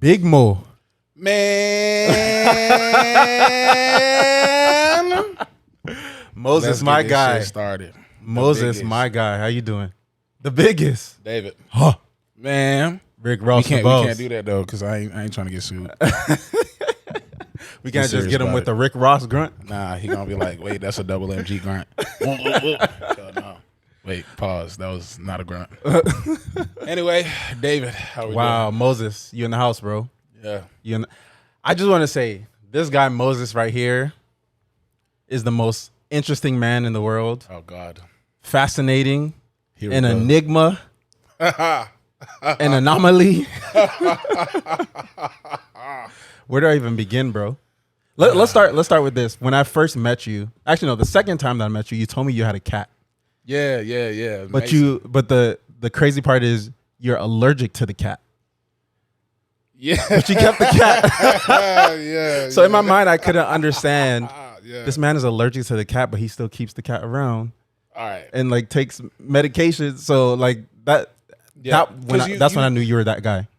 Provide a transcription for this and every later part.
Big Mo. Man. Moses, Let's my get this guy. shit started. Moses, biggest. my guy. How you doing? The biggest. David. Huh. Man. Rick We Ross. can't do that though, because I ain't trying to get sued. We can't just serious get him about with it. the Rick Ross grunt. Nah, he gonna be like, wait, that's a double MG grunt. Hell no. Wait, pause. That was not a grunt. Anyway, David, how we Wow, Moses, you in the house, bro? doing? I just want to say, this guy Moses right here is the most interesting man in the world. Oh God. Fascinating, Here we an go. enigma, an anomaly. Where do I even begin, bro? Let's start with this. When I first met you, actually no, the second time that I met you, you told me you had a cat. Yeah. But Mason. the crazy part is you're allergic to the cat. Yeah. But you kept the cat. Yeah. So in my mind, I couldn't understand. Yeah. This man is allergic to the cat, but he still keeps the cat around All right. and like takes medication. So like that. Yeah. That's when I knew you were that guy.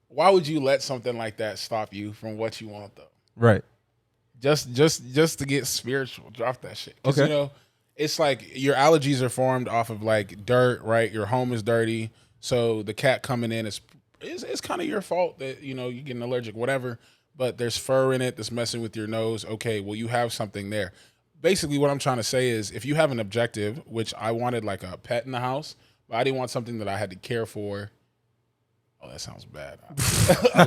Why would you let something like that stop you from what you want though? Right. Just to get spiritual, drop that shit. 'Cause, Okay. you know, it's like your allergies are formed off of like dirt, right? Your home is dirty, so the cat coming in is kind of your fault that you know you're getting allergic, whatever. But there's fur in it that's messing with your nose. Okay, well you have something there. Basically, what I'm trying to say is, if you have an objective, which I wanted like a pet in the house, but I didn't want something that I had to care for. Oh, that sounds bad. a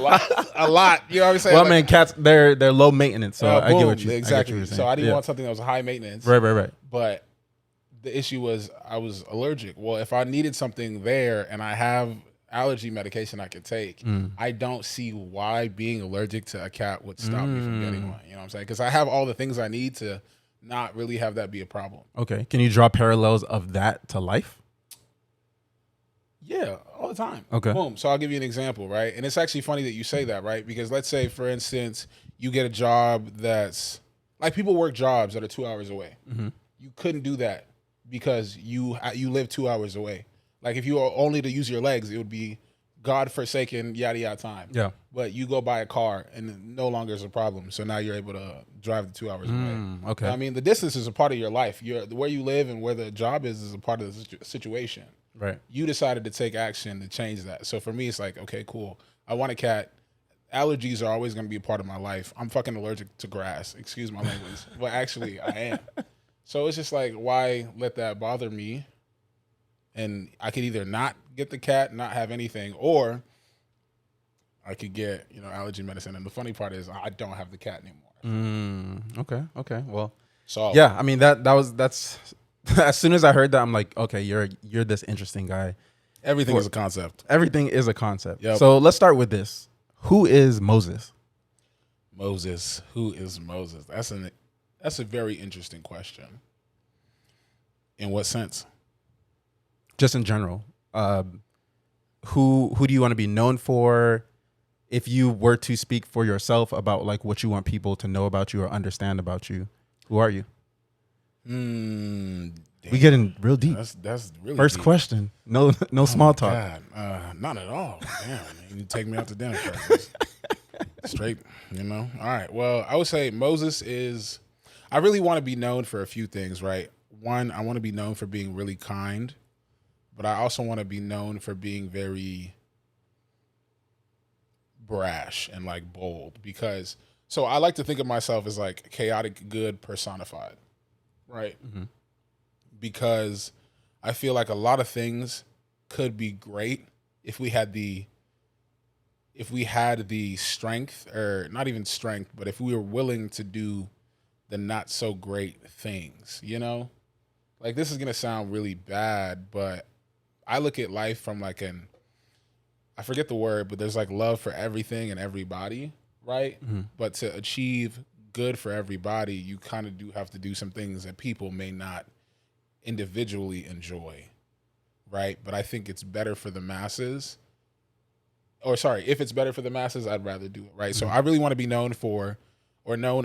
lot. You know what I'm saying? Well, Like, man, cats they're low maintenance, so I get boom, what you exactly. I get what you're saying. So I didn't Yeah. want something that was high maintenance. Right. But the issue was I was allergic. Well, if I needed something there and I have allergy medication I could take, I don't see why being allergic to a cat would stop me from getting one. You know what I'm saying? Because I have all the things I need to not really have that be a problem. Okay. Can you draw parallels of that to life? Yeah, all the time. Okay. Boom. So I'll give you an example, right? And it's actually funny that you say that, right? Because let's say, for instance, you get a job that's like people work jobs that are 2 hours away. You couldn't do that because you live 2 hours away. Like if you were only to use your legs, it would be God-forsaken, yada yada time. Yeah. But you go buy a car and it no longer is a problem. So now you're able to drive the 2 hours away. Okay. I mean, the distance is a part of your life. Where you live and where the job is a part of the situation. Right. You decided to take action to change that. So for me, it's like, okay, cool. I want a cat. Allergies are always going to be a part of my life. I'm fucking allergic to grass. Excuse my language. But actually, I am. So it's just like, why let that bother me? And I could either not get the cat, not have anything, or I could get, allergy medicine. And the funny part is I don't have the cat anymore. Okay. Well, So yeah, I mean that's as soon as I heard that, I'm like, okay, you're this interesting guy. everything is a concept. Everything is a concept. Yep. So let's start with this. Who is Moses? Moses. Who is Moses? That's a very interesting question. In what sense? Just in general. Who do you want to be known for? If you were to speak for yourself about like what you want people to know about you or understand about you, who are you? Damn. We getting real deep. That's really First deep. question. No small talk. God, not at all. Damn, you need to take me out to dinner first. Straight, All right. Well, I would say Moses is. I really want to be known for a few things, right? One, I want to be known for being really kind, but I also want to be known for being very brash and like bold. So I like to think of myself as like chaotic good personified, right? Mm-hmm. Because I feel like a lot of things could be great if we had the strength, or not even strength, but if we were willing to do the not so great things, Like this is going to sound really bad, but I look at life from like I forget the word, but there's like love for everything and everybody, right? Mm-hmm. But to achieve good for everybody, you kind of do have to do some things that people may not individually enjoy, right? But I think it's better for the masses. If it's better for the masses, I'd rather do it, right? Mm-hmm. So I really want to be known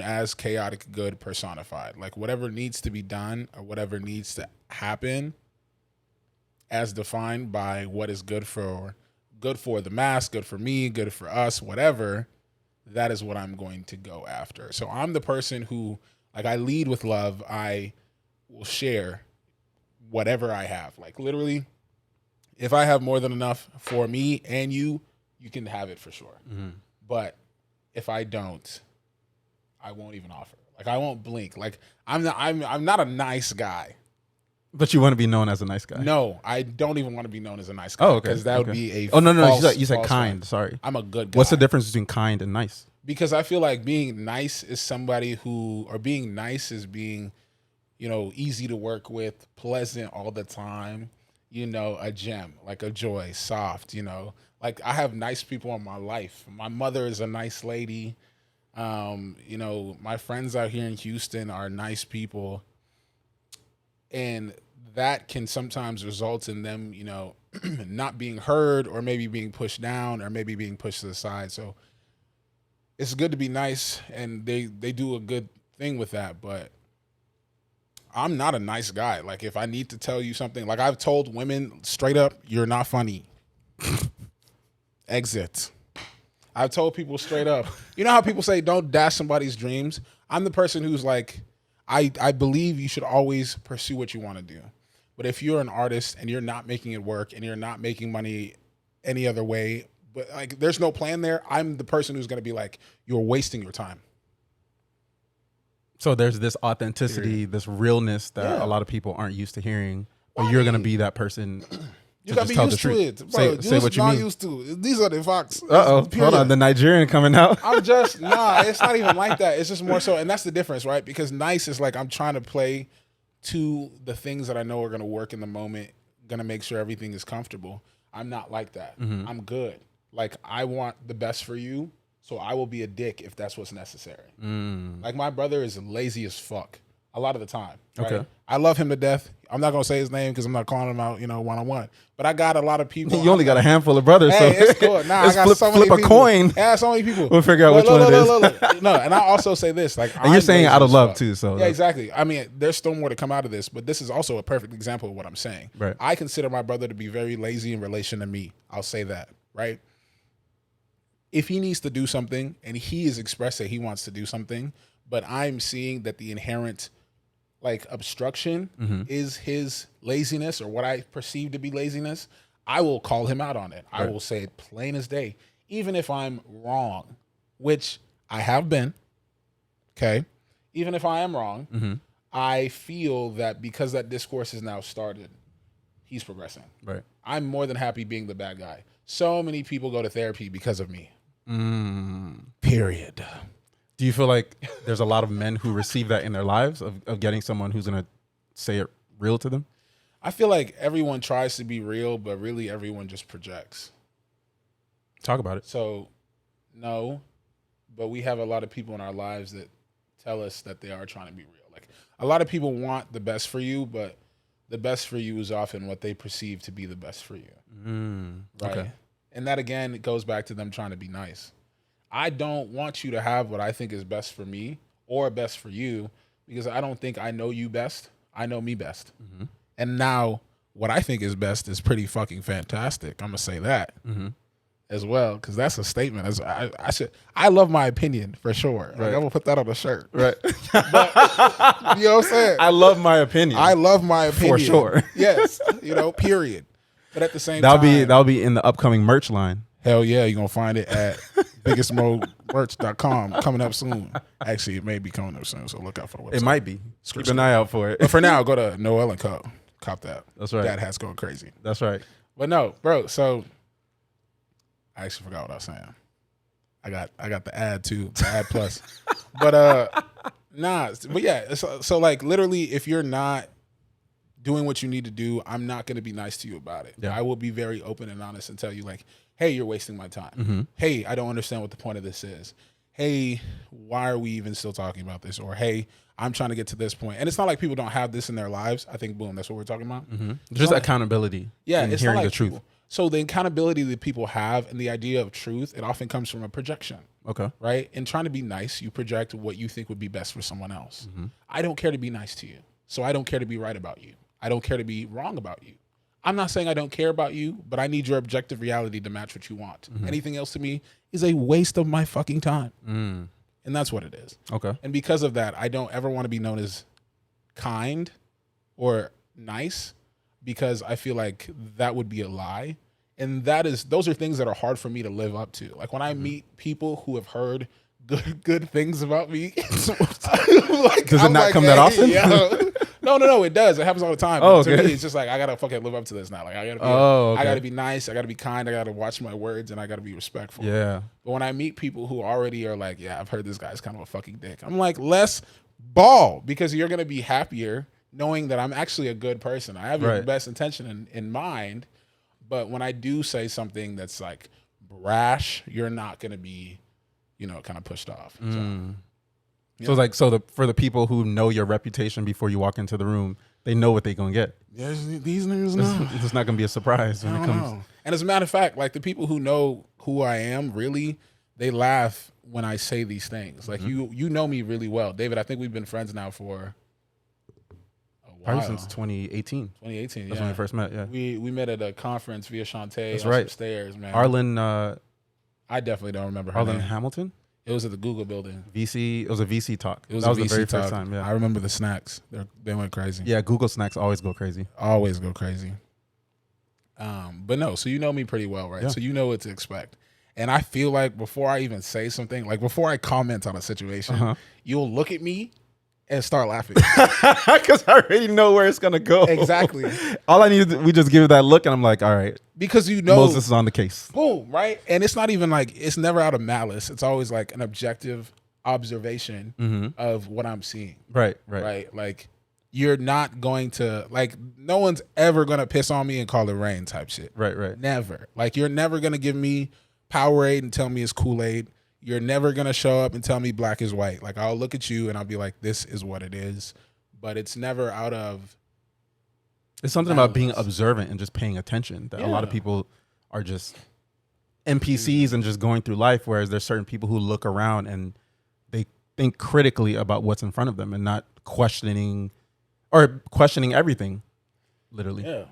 as chaotic good personified. Like whatever needs to be done or whatever needs to happen as defined by what is good for good for the mass, good for me, good for us, whatever, that is what I'm going to go after. So I'm the person who, like, I lead with love. I will share whatever I have. Like, literally, if I have more than enough for me and you can have it for sure. Mm-hmm. But if I don't, I won't even offer. Like, I won't blink. Like, I'm not a nice guy. But you want to be known as a nice guy. No, I don't even want to be known as a nice guy. Oh, okay. Because that would be a no. false, You said false kind. flag. Sorry. I'm a good guy. What's the difference between kind and nice? Because I feel like being nice is somebody who, or being nice is being, easy to work with, pleasant all the time, a gem, like a joy, soft, Like, I have nice people in my life. My mother is a nice lady. My friends out here in Houston are nice people. And that can sometimes result in them, not being heard, or maybe being pushed down, or maybe being pushed to the side. So it's good to be nice, and they do a good thing with that. But I'm not a nice guy. Like, if I need to tell you something, like, I've told women straight up, you're not funny. Exit. I've told people straight up. You know how people say don't dash somebody's dreams? I'm the person who's like, I believe you should always pursue what you want to do. But if you're an artist and you're not making it work and you're not making money any other way, but like there's no plan there, I'm the person who's going to be like, you're wasting your time. So there's this authenticity, this realness that a lot of people aren't used to hearing. But you're going to be that person. You gotta be used to it. Bro, say what you mean. Used to. These are the facts. Hold on, the Nigerian coming out. I'm just it's not even like that. It's just more so, and that's the difference, right? Because nice is like I'm trying to play to the things that I know are gonna work in the moment, gonna make sure everything is comfortable. I'm not like that. Mm-hmm. I'm good. Like, I want the best for you, so I will be a dick if that's what's necessary. Like, my brother is lazy as fuck a lot of the time. Right? Okay. I love him to death. I'm not gonna say his name because I'm not calling him out, one-on-one. But I got a lot of people. You only got a handful of brothers, Hey, so it's cool. Nah, I got so many flip people. a coin. Yeah, so many people. We'll figure out which one it is. Look. No, and I also say this, like, And you're saying it lazy out of as love fuck. too, so yeah, exactly. I mean, there's still more to come out of this, but this is also a perfect example of what I'm saying. Right. I consider my brother to be very lazy in relation to me. I'll say that, right? If he needs to do something and he has expressed that he wants to do something, but I'm seeing that the inherent obstruction is his laziness, or what I perceive to be laziness, I will call him out on it. I will say it plain as day, even if I'm wrong, which I have been. Okay. Even if I am wrong, I feel that because that discourse is now started, he's progressing. Right. I'm more than happy being the bad guy. So many people go to therapy because of me. Period. Do you feel like there's a lot of men who receive that in their lives of getting someone who's going to say it real to them? I feel like everyone tries to be real, but really everyone just projects. Talk about it. So, no, but we have a lot of people in our lives that tell us that they are trying to be real. Like, a lot of people want the best for you, but the best for you is often what they perceive to be the best for you. Right? Okay. And that, again, it goes back to them trying to be nice. I don't want you to have what I think is best for me or best for you, because I don't think I know you best. I know me best. And now what I think is best is pretty fucking fantastic. I'm going to say that as well, because that's a statement. I love my opinion for sure. Like, I'm going to put that on a shirt. Right. But, you know what I'm saying? I love my opinion. I love my opinion. For sure. Yes. Period. But at the same time. That'll be in the upcoming merch line. Hell yeah, you're going to find it at biggestmomerch.com coming up soon. Actually, it may be coming up soon, so look out for the website. It might be. Keep an eye out for it. But for now, go to Noel & Co. Cop that. That's right. That hat's going crazy. That's right. But no, bro, so I actually forgot what I was saying. I got the ad too, the ad plus. But yeah, so like literally if you're not doing what you need to do, I'm not going to be nice to you about it. Yeah. I will be very open and honest and tell you, like, hey, you're wasting my time. Hey, I don't understand what the point of this is. Hey, why are we even still talking about this? Or, hey, I'm trying to get to this point. And it's not like people don't have this in their lives. I think, boom, that's what we're talking about. Just accountability. Yeah, and it's hearing not like the truth. people. So the accountability that people have and the idea of truth, it often comes from a projection. Okay. Right? And trying to be nice, you project what you think would be best for someone else. I don't care to be nice to you. So I don't care to be right about you. I don't care to be wrong about you. I'm not saying I don't care about you, but I need your objective reality to match what you want. Anything else to me is a waste of my fucking time. And that's what it is. Okay. And because of that, I don't ever want to be known as kind or nice, because I feel like that would be a lie. And those are things that are hard for me to live up to. Like when I meet people who have heard good things about me, like, Does it not come that often? No, it does. It happens all the time. Oh, To okay. me, it's just like I gotta fucking live up to this now. Like I gotta be, Okay. I gotta be nice. I gotta be kind. I gotta watch my words, and I gotta be respectful. Yeah. But when I meet people who already are like, yeah, I've heard this guy's kind of a fucking dick, I'm like, less ball, because you're gonna be happier knowing that I'm actually a good person. I have your Right. best intention in mind. But when I do say something that's like brash, you're not gonna be, kind of pushed off. So like, for the people who know your reputation before you walk into the room, they know what they're gonna get. Yeah, these niggas know. It's not gonna be a surprise when I it don't comes. know. And as a matter of fact, like the people who know who I am, really, they laugh when I say these things. Like you know me really well, David. I think we've been friends now for a while. Probably since 2018. 2018. That's yeah. when we first met. Yeah. We met at a conference via Shantae. That's on right. Some stairs, man. Arlen I definitely don't remember her Arlen name. Hamilton. It was at the Google building. VC. It was a VC talk. It was that a was VC the very talk. first time. Yeah. I remember the snacks. They went crazy. Yeah. Google snacks always go crazy. Always go crazy. But no, so you know me pretty well, right? Yeah. So you know what to expect. And I feel like before I even say something, like before I comment on a situation, you'll look at me and start laughing. Because I already know where it's gonna go. Exactly. All I need is we just give it that look, and I'm like, all right, Because you know, Moses is on the case. boom, right? And it's not even like, it's never out of malice. It's always like an objective observation of what I'm seeing, Right. right? Like, you're not going to, like, no one's ever going to piss on me and call it rain type shit. Right. Never. Like, you're never going to give me Powerade and tell me it's Kool-Aid. You're never going to show up and tell me black is white. Like, I'll look at you and I'll be like, this is what it is. But it's never out of, It's something about being observant and just paying attention that a lot of Yeah. people are just NPCs and just going through life, whereas there's certain people who look around and they think critically about what's in front of them and not questioning everything, literally.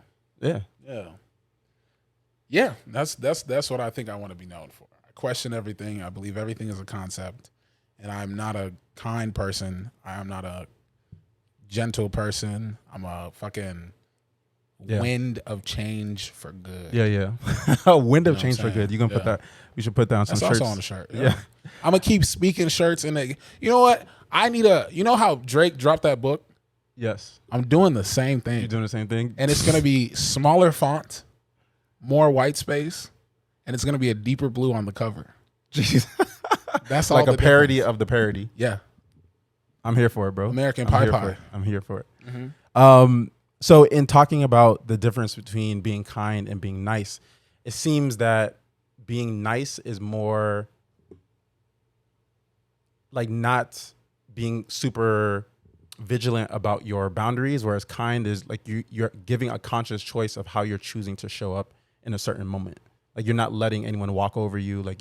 Yeah. That's what I think I want to be known for. I question everything. I believe everything is a concept. And I'm not a kind person. I am not a gentle person. I'm a fucking wind of change for good. Yeah. A wind of what I'm change for saying? good. You gonna put Yeah. that? We should put that on some That's shirts. also on the shirt. Yeah. I'm gonna keep speaking shirts and you know what? You know how Drake dropped that book? Yes. I'm doing the same thing. You're doing the same thing. And it's gonna be smaller font, more white space, and it's gonna be a deeper blue on the cover. Jeez. That's all Like a the parody difference. of the parody. Yeah. I'm here for it, bro. American I'm Pie here Pie. for it. I'm here for it. So in talking about the difference between being kind and being nice, it seems that being nice is more like not being super vigilant about your boundaries, whereas kind is like you're giving a conscious choice of how you're choosing to show up in a certain moment. Like you're not letting anyone walk over you. Like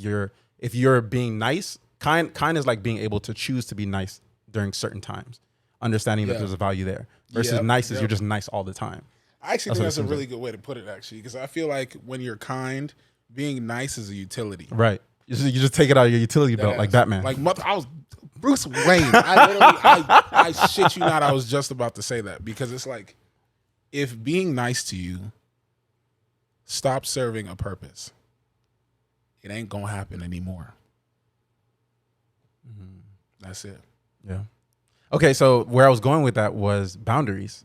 if you're being nice, kind is like being able to choose to be nice during certain times, understanding that Yeah. there's a value there. Versus Yep, nice is yep. you're just nice all the time. I actually That's think what that's it a seems really good way to put it, actually, because I feel like when you're kind, being nice is a utility. Right. You just take it out of your utility belt like Batman. Like I was Bruce Wayne. I shit you not. I was just about to say that, because it's like, if being nice to you stops serving a purpose, it ain't gonna happen anymore. That's it. Yeah. Okay, so where I was going with that was boundaries.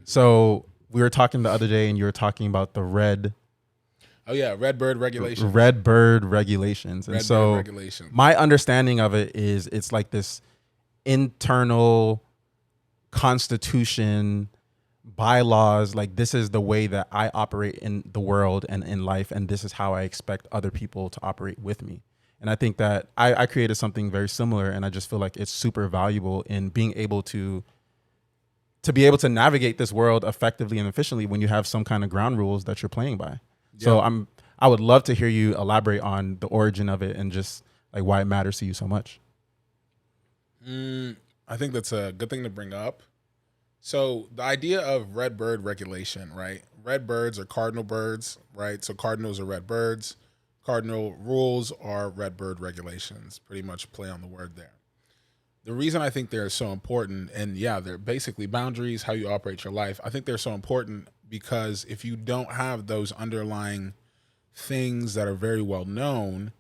So we were talking the other day, and you were talking about the red Oh yeah, Redbird regulation. bird regulations. And Redbird so regulation. my understanding of it is it's like this internal constitution, bylaws, like this is the way that I operate in the world and in life, and this is how I expect other people to operate with me. And I think that I created something very similar, and I just feel like it's super valuable in being able to be able to navigate this world effectively and efficiently when you have some kind of ground rules that you're playing by. So I would love to hear you elaborate on the origin of it and just like why it matters to you so much. I think that's a good thing to bring up. So the idea of red bird regulation, right? Red birds are cardinal birds, right? So cardinals are red birds. Cardinal rules are red bird regulations. Pretty much play on the word there. The reason I think they're so important, and yeah, they're basically boundaries, how you operate your life. I think they're so important because if you don't have those underlying things that are very well known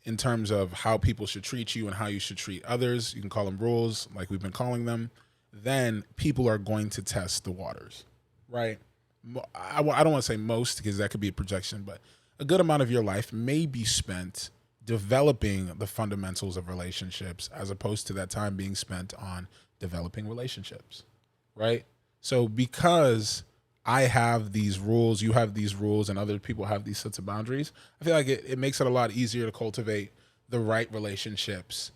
in terms of how people should treat you and how you should treat others, you can call them rules, like we've been calling them, then people are going to test the waters, right? I don't want to say most because that could be a projection, but a good amount of your life may be spent developing the fundamentals of relationships as opposed to that time being spent on developing relationships, right? So because I have these rules, you have these rules, and other people have these sets of boundaries, I feel like it makes it a lot easier to cultivate the right relationships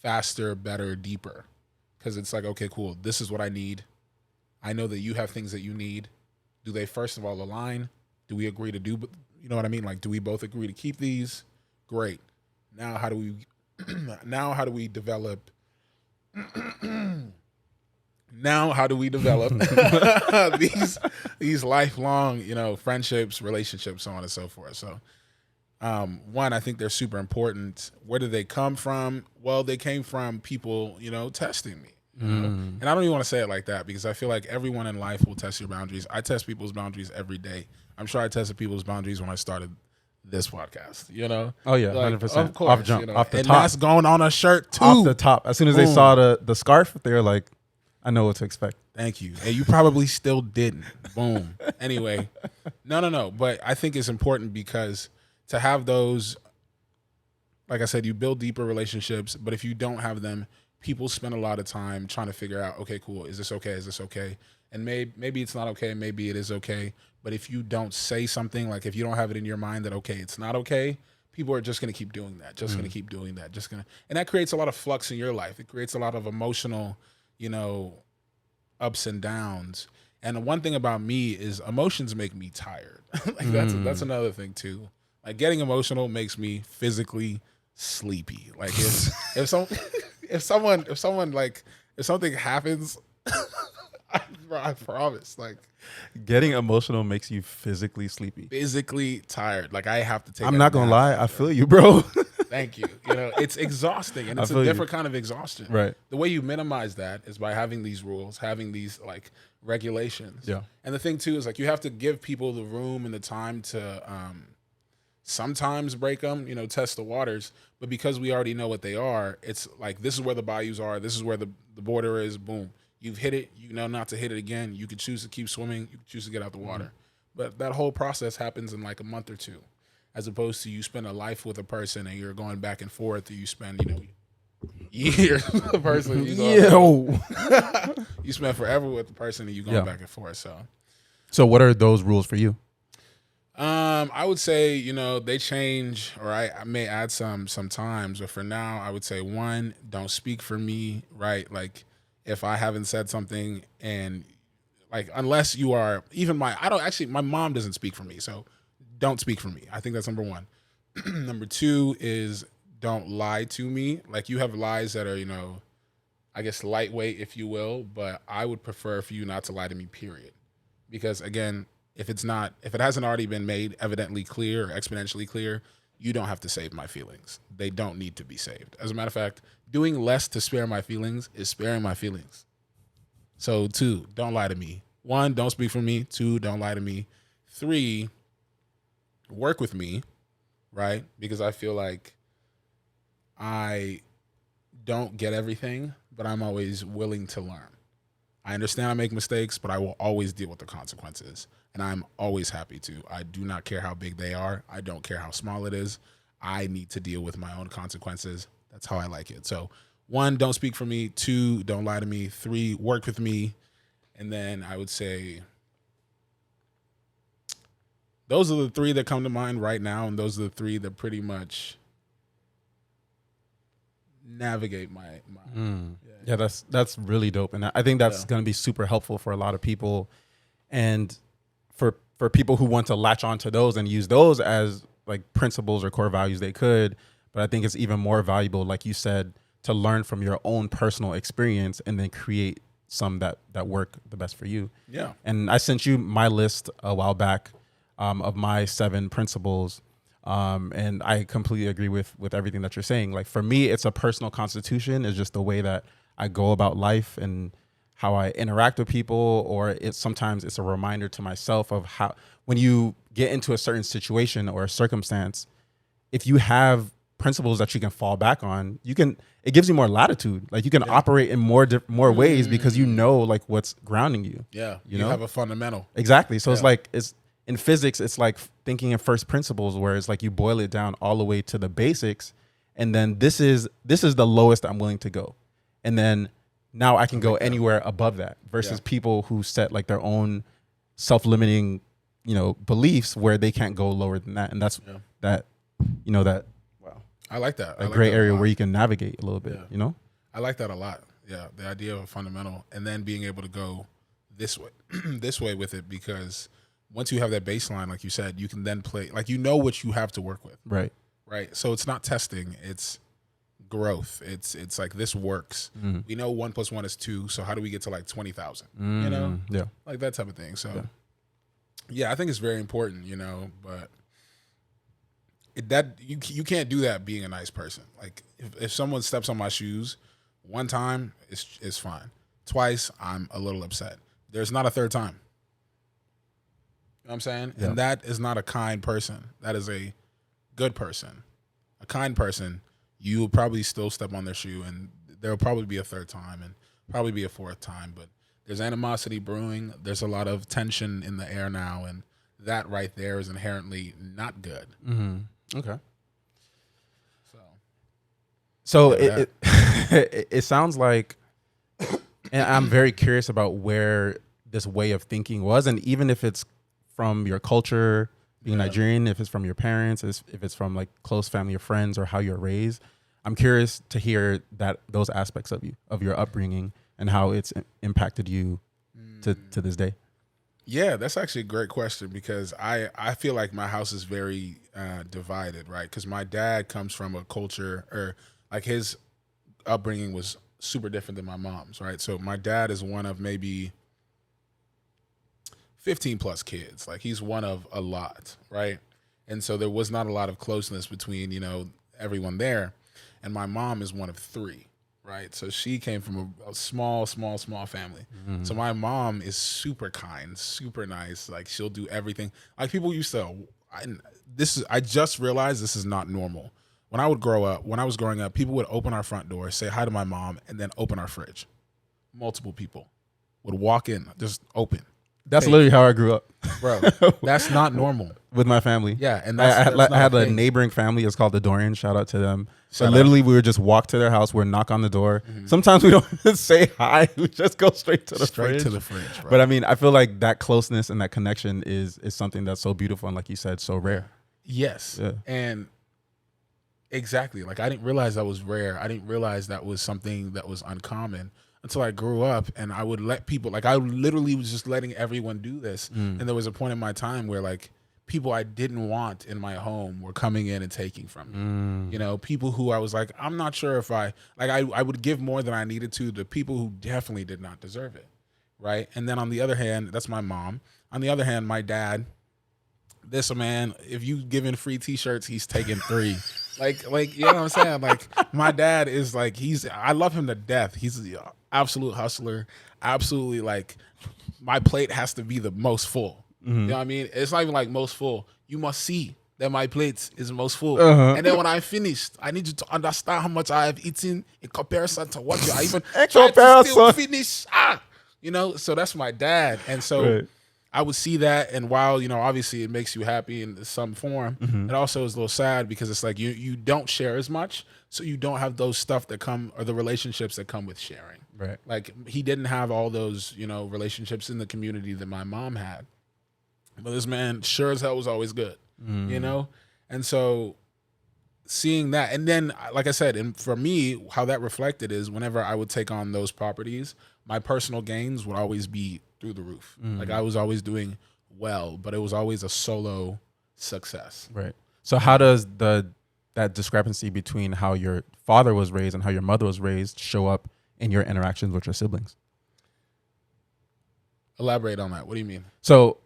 faster, better, deeper. Because it's like, okay, cool, this is what I need. I know that you have things that you need. Do they first of all align? Do we agree to do, you know what I mean? Like, do we both agree to keep these? Great. Now how do we develop these lifelong, friendships, relationships, so on and so forth. So one, I think they're super important. Where did they come from? Well, they came from people, testing me. And I don't even want to say it like that because I feel like everyone in life will test your boundaries. I test people's boundaries every day. I'm sure I tested people's boundaries when I started this podcast, Oh yeah, 100%. Of course, off jump, off the and top. that's going on a shirt too. Off the top. As soon as they saw the scarf, they were like, I know what to expect. Thank you. And you probably still didn't. Boom. Anyway, no. But I think it's important because to have those, like I said, you build deeper relationships. But if you don't have them, people spend a lot of time trying to figure out, okay, cool. Is this okay? Is this okay? And maybe it's not okay. Maybe it is okay. But if you don't say something, like if you don't have it in your mind that, okay, it's not okay, people are just going to keep doing that. Just going to keep doing that. And that creates a lot of flux in your life. It creates a lot of emotional, ups and downs. And the one thing about me is emotions make me tired. That's another thing too. Like getting emotional makes me physically sleepy. Like if something happens, I promise, like getting emotional makes you physically sleepy. Physically tired. Like I have to take. I'm not gonna lie, I feel you, bro. Thank you. It's exhausting, and it's a different kind of exhaustion. Right. The way you minimize that is by having these rules, having these like regulations. Yeah. And the thing too is like you have to give people the room and the time to sometimes break them, test the waters. But because we already know what they are, it's like this is where the bayous are. This is where the border is. Boom. You've hit it. You know not to hit it again. You could choose to keep swimming. You could choose to get out the water. But that whole process happens in like a month or two, as opposed to you spend a life with a person and you're going back and forth. Or you spend, years with the person. You spend forever with the person and you going back and forth. So what are those rules for you? I would say, they change, or I may add some sometimes, but for now, I would say one, don't speak for me, right? Like if I haven't said something and like, unless you are even my mom doesn't speak for me. So don't speak for me. I think that's number one. Number two is don't lie to me. Like you have lies that are, I guess lightweight, if you will, but I would prefer for you not to lie to me, period. Because again, if it hasn't already been made evidently clear or exponentially clear, you don't have to save my feelings. They don't need to be saved. As a matter of fact, doing less to spare my feelings is sparing my feelings. So 2, don't lie to me. 1, don't speak for me. 2, don't lie to me. 3, work with me, right? Because I feel like I don't get everything, but I'm always willing to learn. I understand I make mistakes, but I will always deal with the consequences. And I'm always happy to. I do not care how big they are. I don't care how small it is. I need to deal with my own consequences. That's how I like it. So 1, don't speak for me. 2, don't lie to me. 3, work with me. And then I would say those are the 3 that come to mind right now. And those are the 3 that pretty much navigate my Yeah, that's really dope. And I think that's going to be super helpful for a lot of people. And for people who want to latch onto those and use those as like principles or core values, they could. But I think it's even more valuable, like you said, to learn from your own personal experience and then create some that work the best for you. Yeah. And I sent you my list a while back of my 7 principles. And I completely agree with everything that you're saying. Like for me, it's a personal constitution. It's just the way that I go about life and how I interact with people, or sometimes it's a reminder to myself of how, when you get into a certain situation or a circumstance, if you have principles that you can fall back on, it gives you more latitude. Like you can operate in more ways because you know like what's grounding you. Yeah. You know? have a fundamental. Exactly. So it's like, in physics, it's like thinking in first principles, where it's like you boil it down all the way to the basics. And then this is the lowest I'm willing to go. And then now I can go anywhere above that, versus people who set like their own self-limiting, beliefs where they can't go lower than that. And that's that wow. I like that. A gray area where you can navigate a little bit, I like that a lot. Yeah. The idea of a fundamental, and then being able to go this way, this way with it, because once you have that baseline, like you said, you can then play, like, what you have to work with. Right. Right. So it's not testing, it's growth. It's like, this works. We know 1 + 1 is 2. So how do we get to like 20,000? Yeah. Like that type of thing. So yeah, I think it's very important, but you can't do that being a nice person. Like if someone steps on my shoes 1 time, it's fine. Twice, I'm a little upset. There's not a 3rd time. You know what I'm saying? Yeah. And that is not a kind person. That is a good person. A kind person, you will probably still step on their shoe, and there'll probably be a 3rd time and probably be a 4th time. But there's animosity brewing. There's a lot of tension in the air now, and that right there is inherently not good. Okay. So it sounds like, and I'm very curious about where this way of thinking was, and even if it's from your culture, being Nigerian, if it's from your parents, if it's from like close family or friends, or how you're raised, I'm curious to hear those aspects of you, of your upbringing, and how it's impacted you to this day. Yeah, that's actually a great question, because I feel like my house is very divided, right? Because my dad comes from a culture, or like his upbringing was super different than my mom's, right? So my dad is one of maybe 15 plus kids. Like he's one of a lot, right? And so there was not a lot of closeness between, everyone there. And my mom is one of 3, right? So she came from a small family. So my mom is super kind, super nice. Like she'll do everything. Like people used to, I just realized this is not normal. When I was growing up, people would open our front door, say hi to my mom, and then open our fridge. Multiple people would walk in, just open. That's literally how I grew up, bro. That's not normal with my family. Yeah, and I had a neighboring family. It's called the Dorian. Shout out to them. So literally, we would just walk to their house. We'd knock on the door. Sometimes we don't even say hi. We just go straight to the fridge. Bro. But I mean, I feel like that closeness and that connection is something that's so beautiful, and like you said, so rare. Yes. Yeah. And exactly. Like I didn't realize that was rare. I didn't realize that was something that was uncommon until I grew up, and I would let people, like I literally was just letting everyone do this. And there was a point in my time where like people I didn't want in my home were coming in and taking from me. People who I was like, I'm not sure if I would give more than I needed to people who definitely did not deserve it. Right. And then on the other hand, that's my mom. On the other hand, my dad, this man, if you giving free t-shirts, he's taking 3. Like, you know what I'm saying? Like my dad is like, I love him to death. He's the absolute hustler. Absolutely. Like my plate has to be the most full. You know what I mean? It's not even like most full. You must see that my plate is most full. And then when I'm finished, I need you to understand how much I have eaten in comparison to what you I even tried to still finish. So that's my dad. And so I would see that, and while, obviously it makes you happy in some form, it also is a little sad because it's like you don't share as much, so you don't have those stuff that come, or the relationships that come with sharing. Right. Like he didn't have all those, relationships in the community that my mom had. But this man sure as hell was always good, And so seeing that, and then, like I said, and for me, how that reflected is whenever I would take on those properties, my personal gains would always be through the roof. Like I was always doing well, but it was always a solo success. Right. So how does that discrepancy between how your father was raised and how your mother was raised show up in your interactions with your siblings? Elaborate on that. What do you mean? So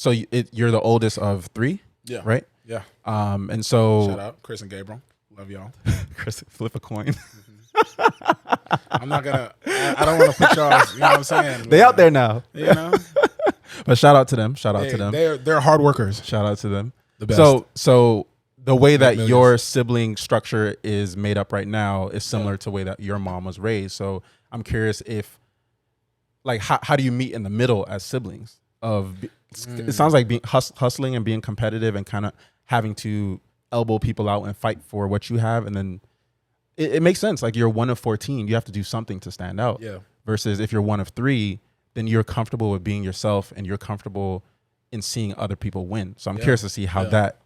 you're the oldest of three, Yeah. right? Yeah. And so Shout out Chris and Gabriel. Love y'all. Chris, flip a coin. I'm not gonna. I don't want to put y'all. You know what I'm saying? They out there now. You know. But shout out to them. Shout out to them. They're hard workers. Shout out to them. The best. So the way that Millions. your sibling structure is made up right now is similar to the way that your mom was raised. So I'm curious if, like, how do you meet in the middle as siblings? It sounds like being hustling and being competitive and kind of having to elbow people out and fight for what you have, and then it makes sense. Like, you're one of 14, you have to do something to stand out. Yeah. Versus if you're one of three, then you're comfortable with being yourself and you're comfortable in seeing other people win. So I'm curious to see how that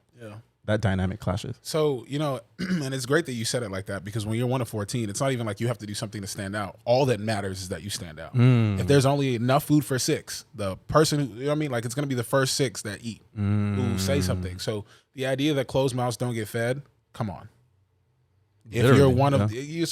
dynamic clashes. So, you know, and it's great that you said it like that, because when you're one of 14, it's not even like you have to do something to stand out. All that matters is that you stand out. If there's only enough food for 6, the person who, you know what I mean? Like, it's going to be the first 6 that eat who say something. So the idea that closed mouths don't get fed, come on. If Literally, you're one of you,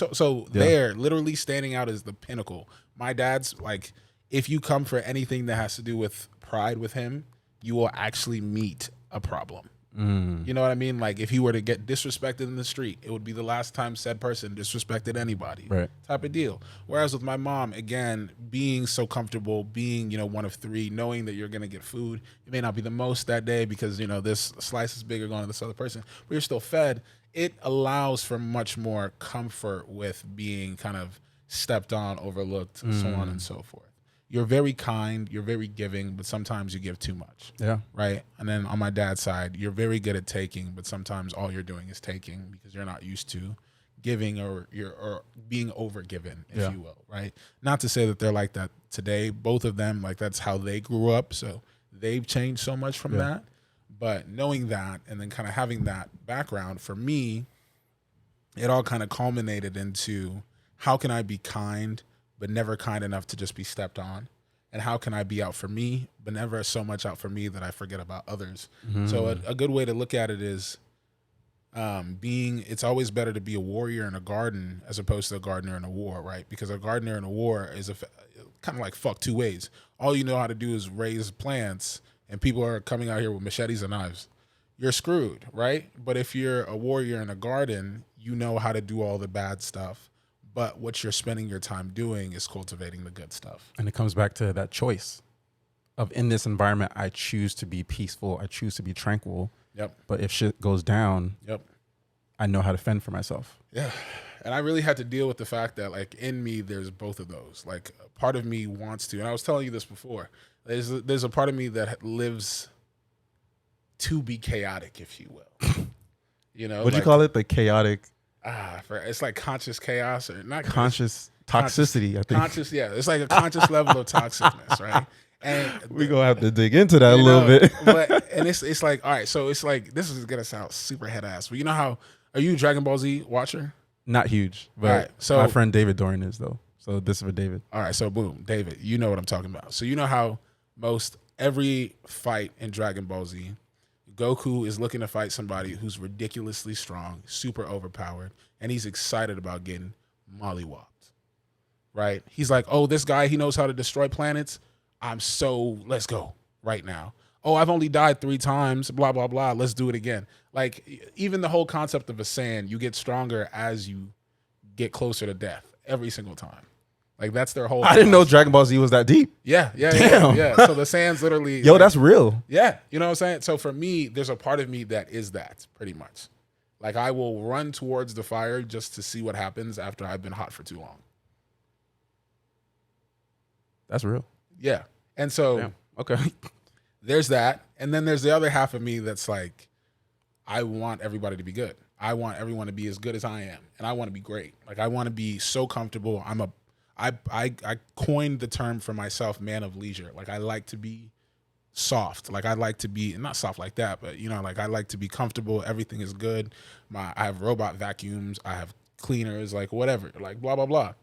they're literally standing out as the pinnacle. My dad's like, if you come for anything that has to do with pride with him, you will actually meet a problem. You know what I mean? Like, if he were to get disrespected in the street, it would be the last time said person disrespected anybody, right? Type of deal. Whereas with my mom, again, being so comfortable, being, you know, one of 3, knowing that you're going to get food, it may not be the most that day because, you know, this slice is bigger going to this other person, but you're still fed. It allows for much more comfort with being kind of stepped on, overlooked, so on and so forth. You're very kind, you're very giving, but sometimes you give too much. Yeah. Right? And then on my dad's side, you're very good at taking, but sometimes all you're doing is taking because you're not used to giving or being overgiven, if you will, right? Not to say that they're like that today. Both of them, like, that's how they grew up, so they've changed so much from that. But knowing that and then kind of having that background, for me, it all kind of culminated into, how can I be kind but never kind enough to just be stepped on? And how can I be out for me, but never so much out for me that I forget about others? So a good way to look at it is it's always better to be a warrior in a garden as opposed to a gardener in a war, right? Because a gardener in a war is kind of like fuck two ways. All you know how to do is raise plants, and people are coming out here with machetes and knives. You're screwed, right? But if you're a warrior in a garden, you know how to do all the bad stuff. But what you're spending your time doing is cultivating the good stuff. And it comes back to that choice of, in this environment, I choose to be peaceful. I choose to be tranquil. Yep. But if shit goes down, I know how to fend for myself. Yeah. And I really had to deal with the fact that, like, in me, there's both of those. Like, part of me wants to, and I was telling you this before, there's a part of me that lives to be chaotic, if you will. You know? What'd you call it? The chaotic... it's like conscious chaos, or not conscious toxicity, I think. Conscious, yeah. It's like a conscious level of toxicness, right? And we're gonna have to dig into that a little bit. And it's like, all right, so it's like, this is gonna sound super head ass, but you know how, are you a Dragon Ball Z watcher? Not huge, but right, so my friend David Dorian is, though. So this is for David. All right, so boom, David, you know what I'm talking about. So you know how most every fight in Dragon Ball Z, Goku is looking to fight somebody who's ridiculously strong, super overpowered, and he's excited about getting mollywopped, right? He's like, oh, this guy, he knows how to destroy planets. Let's go right now. Oh, I've only died 3 times, blah, blah, blah. Let's do it again. Like, even the whole concept of a Saiyan, you get stronger as you get closer to death every single time. Like, that's their whole... I didn't know Dragon Ball Z was that deep. Yeah. So the Saiyans literally... Yo, like, that's real. Yeah. You know what I'm saying? So for me, there's a part of me that is that, pretty much. Like, I will run towards the fire just to see what happens after I've been hot for too long. That's real. Yeah. And so... Okay. There's that. And then there's the other half of me that's like, I want everybody to be good. I want everyone to be as good as I am. And I want to be great. Like, I want to be so comfortable. I coined the term for myself, man of leisure. Like, I like to be soft. Like, I like to be, not soft like that, but, you know, like, I like to be comfortable. Everything is good. I have robot vacuums. I have cleaners, like, whatever, like, blah, blah, blah.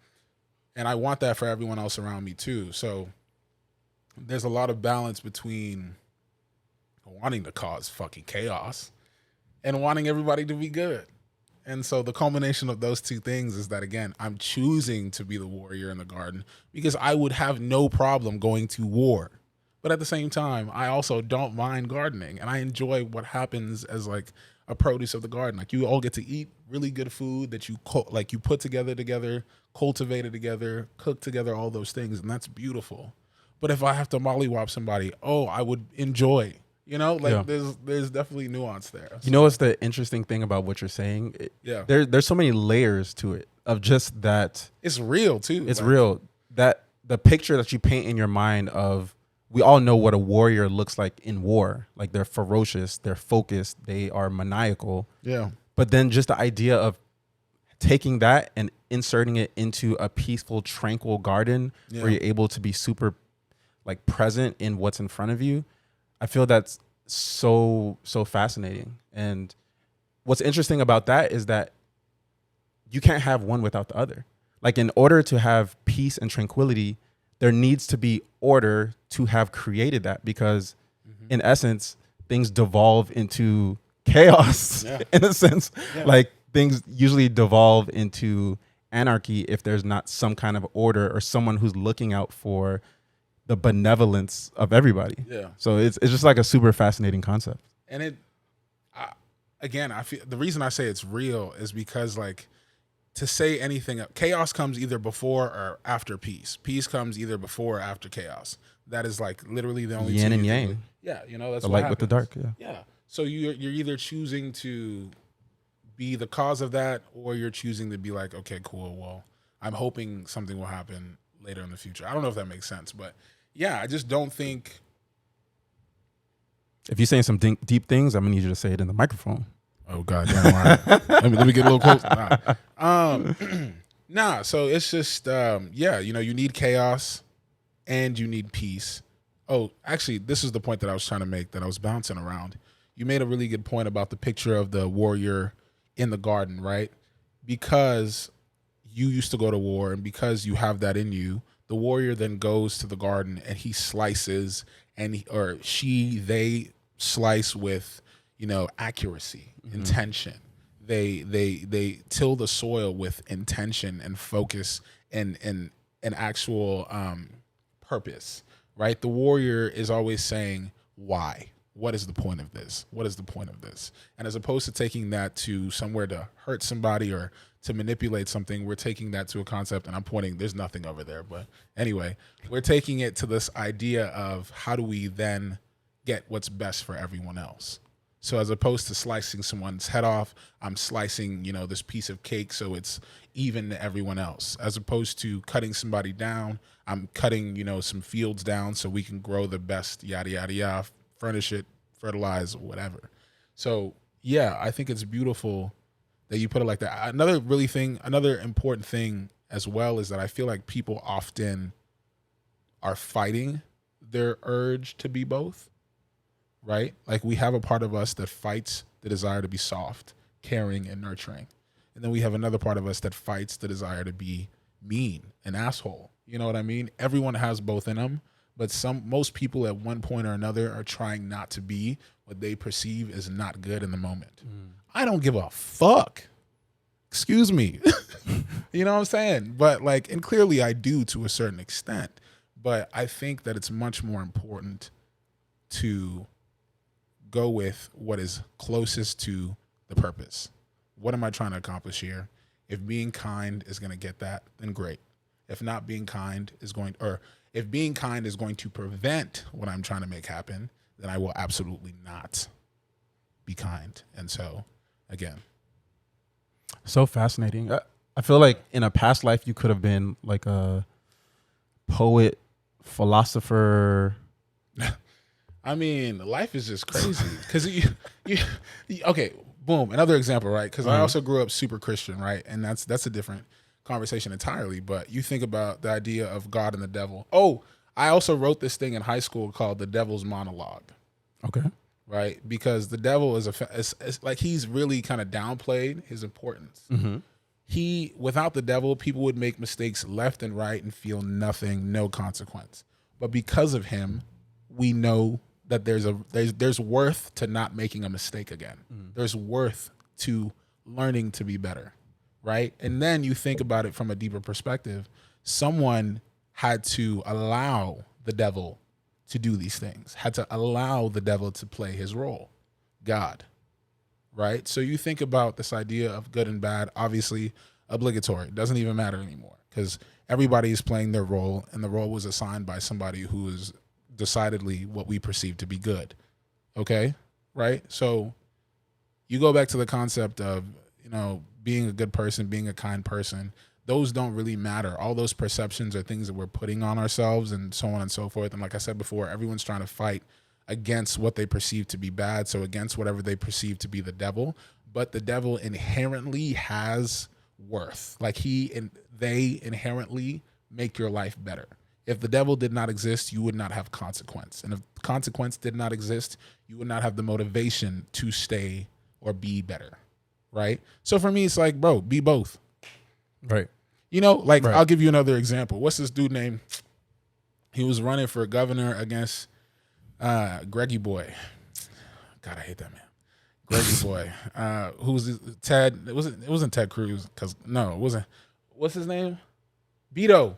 And I want that for everyone else around me too. So there's a lot of balance between wanting to cause fucking chaos and wanting everybody to be good. And so the culmination of those two things is that, again, I'm choosing to be the warrior in the garden because I would have no problem going to war But at the same time, I also don't mind gardening, and I enjoy what happens as like a produce of the garden. Like you all get to eat really good food that you like you put together, cultivated together, cook together, all those things, and that's beautiful. But if I have to mollywop somebody, oh, I would enjoy. You know, like Yeah. there's definitely nuance there. You know what's the interesting thing about what you're saying? Yeah, There's so many layers to it of just that. it's real too. It's Like, real that the picture that you paint in your mind of, we all know what a warrior looks like in war. Like they're ferocious, they're focused, they are maniacal. yeah, But then just the idea of taking that and inserting it into a peaceful, tranquil garden Yeah. where you're able to be super like present in what's in front of you. I feel that's so fascinating. And what's interesting about that is that you can't have one without the other. Like in order to have peace and tranquility, there needs to be order to have created that, because in essence, things devolve into chaos Yeah. in a sense. Yeah. Like things usually devolve into anarchy if there's not some kind of order or someone who's looking out for the benevolence of everybody. yeah. So it's just like a super fascinating concept. And again, I feel the reason I say it's real is because like to say anything, chaos comes either before or after peace. Peace comes either before or after chaos. That is like literally the only Yin two and you can yang. really- Yeah, you know that's The what light with the happens. dark. Yeah. Yeah. So you're either choosing to be the cause of that, or you're choosing to be like, okay, cool. Well, I'm hoping something will happen later in the future. I don't know if that makes sense, but yeah, I just don't think. If you're saying some deep things, I'm gonna need you to say it in the microphone. Oh God, damn, all right. let me get a little close. Nah, so it's just yeah, you know, you need chaos and you need peace. Oh, actually, this is the point that I was trying to make that I was bouncing around. You made a really good point about the picture of the warrior in the garden, right? Because you used to go to war, and because you have that in you, the warrior then goes to the garden and he slices, and they slice with, you know, accuracy, intention. They till the soil with intention and focus and an actual purpose, right? The warrior is always saying, why? What is the point of this? What is the point of this? And as opposed to taking that to somewhere to hurt somebody or to manipulate something, we're taking that to a concept, and I'm pointing, there's nothing over there. But anyway, we're taking it to this idea of how do we then get what's best for everyone else? So as opposed to slicing someone's head off, I'm slicing, you know, this piece of cake so it's even to everyone else. As opposed to cutting somebody down, I'm cutting, you know, some fields down so we can grow the best, yada, yada, yada, furnish it, fertilize, whatever. So yeah, I think it's beautiful that you put it like that. Another important thing as well is that I feel like people often are fighting their urge to be both. Right? Like we have a part of us that fights the desire to be soft, caring, and nurturing. And then we have another part of us that fights the desire to be mean, an asshole. You know what I mean? Everyone has both in them, but most people at one point or another are trying not to be what they perceive as not good in the moment. I don't give a fuck. Excuse me. You know what I'm saying? But like, and clearly I do to a certain extent, but I think that it's much more important to go with what is closest to the purpose. What am I trying to accomplish here? If being kind is going to get that, then great. If not being kind is going, or if being kind is going to prevent what I'm trying to make happen, then I will absolutely not be kind. And so, again, So fascinating. I feel like in a past life you could have been like a poet, philosopher. I mean, life is just crazy because okay, boom, another example, right? Because I also grew up super Christian, right? And that's a different conversation entirely. But you think about the idea of God and the devil. Oh, I also wrote this thing in high school called The Devil's Monologue, Okay. right? Because the devil is like he's really kind of downplayed his importance. Without the devil, people would make mistakes left and right and feel nothing, no consequence. But because of him, we know that there's worth to not making a mistake again. There's worth to learning to be better, right? And then you think about it from a deeper perspective. Someone had to allow the devil to do these things, had to allow the devil to play his role, God, right? So you think about this idea of good and bad, obviously obligatory. It doesn't even matter anymore because everybody is playing their role, and the role was assigned by somebody who is decidedly what we perceive to be good. Okay, right? So you go back to the concept of, being a good person, being a kind person. Those don't really matter. All those perceptions are things that we're putting on ourselves and so on and so forth. And like I said before, everyone's trying to fight against what they perceive to be bad, so against whatever they perceive to be the devil. But the devil inherently has worth. Like they inherently make your life better. If the devil did not exist, you would not have consequence. And if consequence did not exist, you would not have the motivation to stay or be better, right? So for me, it's like, bro, be both. Right. Right. I'll give you another example. What's this dude name? He was running for governor against Greggy Boy. God, I hate that man. Greggy Boy. Who was Ted? It wasn't Ted Cruz, because no, it wasn't. What's his name? Beto.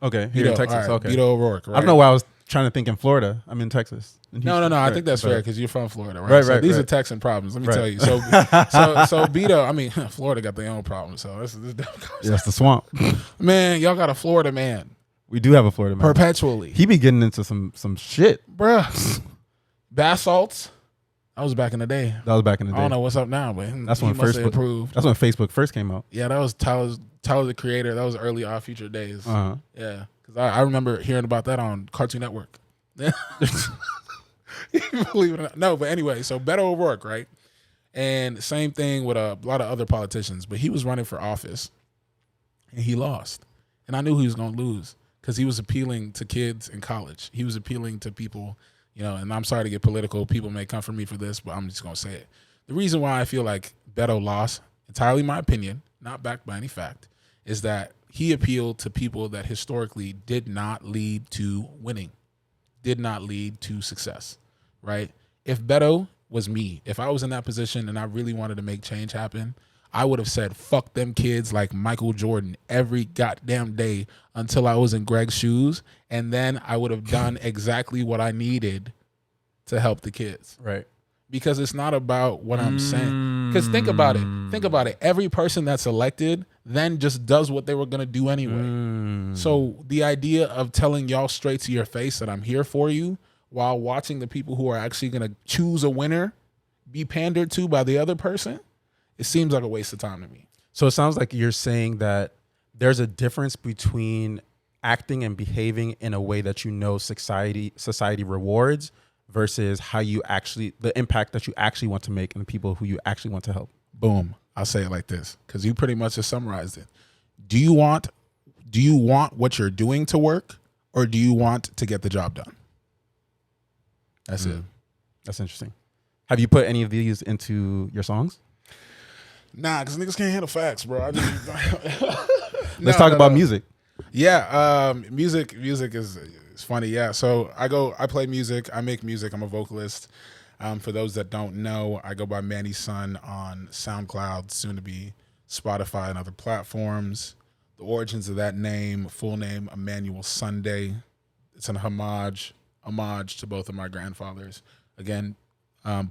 Okay, here in Texas. Right. Okay. Beto O'Rourke. Right? I don't know why I was trying to think in Florida. I'm in Texas. No. I think that's fair because you're from Florida, right? Right, so right. These right. are Texan problems. Let me tell you. So Beto. I mean, Florida got their own problems. So this Yeah, that's the swamp. man. Y'all got a Florida man We do have a Florida man. perpetually, He be getting into some shit. bruh. Bath salts. That was back in the day. That was back in the I day. don't know what's up now, but That's when he must have Facebook- improved. That's when Facebook first came out. Yeah, that was Tyler the Creator. That was early Odd Future days. Uh-huh. Yeah, because I remember hearing about that on Cartoon Network. Believe it or not. No, but anyway, so Beto O'Rourke, right? And same thing with a lot of other politicians, but he was running for office and he lost. And I knew he was going to lose because he was appealing to kids in college. He was appealing to people, and I'm sorry to get political. People may come for me for this, but I'm just going to say it. The reason why I feel like Beto lost, entirely my opinion, not backed by any fact, is that he appealed to people that historically did not lead to winning, did not lead to success, right? If Beto was me, if I was in that position and I really wanted to make change happen, I would have said, fuck them kids like Michael Jordan every goddamn day until I was in Greg's shoes. And then I would have done exactly what I needed to help the kids. Right. Because it's not about what I'm saying. Because think about it. Every person that's elected then just does what they were going to do anyway. So the idea of telling y'all straight to your face that I'm here for you while watching the people who are actually going to choose a winner be pandered to by the other person, it seems like a waste of time to me. So it sounds like you're saying that there's a difference between acting and behaving in a way that society rewards versus how you actually, the impact that you actually want to make and the people who you actually want to help. Boom. I'll say it like this because you pretty much just summarized it. Do you want what you're doing to work, or do you want to get the job done? That's it. That's interesting. Have you put any of these into your songs? Nah, because niggas can't handle facts, bro. Let's talk about music. Yeah, music is funny. Yeah, so I play music. I make music. I'm a vocalist. For those that don't know, I go by Manny Sun on SoundCloud, soon to be Spotify and other platforms. The origins of that name, full name, Emmanuel Sunday. It's an homage to both of my grandfathers. Again,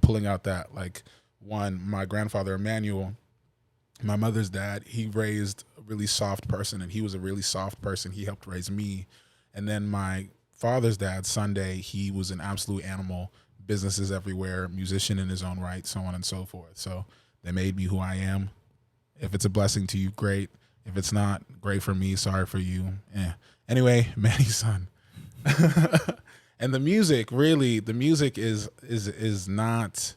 pulling out that, my grandfather Emmanuel, my mother's dad, he raised a really soft person, and he was a really soft person. He helped raise me. And then my father's dad, Sunday, he was an absolute animal, businesses everywhere, musician in his own right, so on and so forth. So they made me who I am. If it's a blessing to you, great. If it's not, great for me, sorry for you. Anyway, Manny's son. And the music is not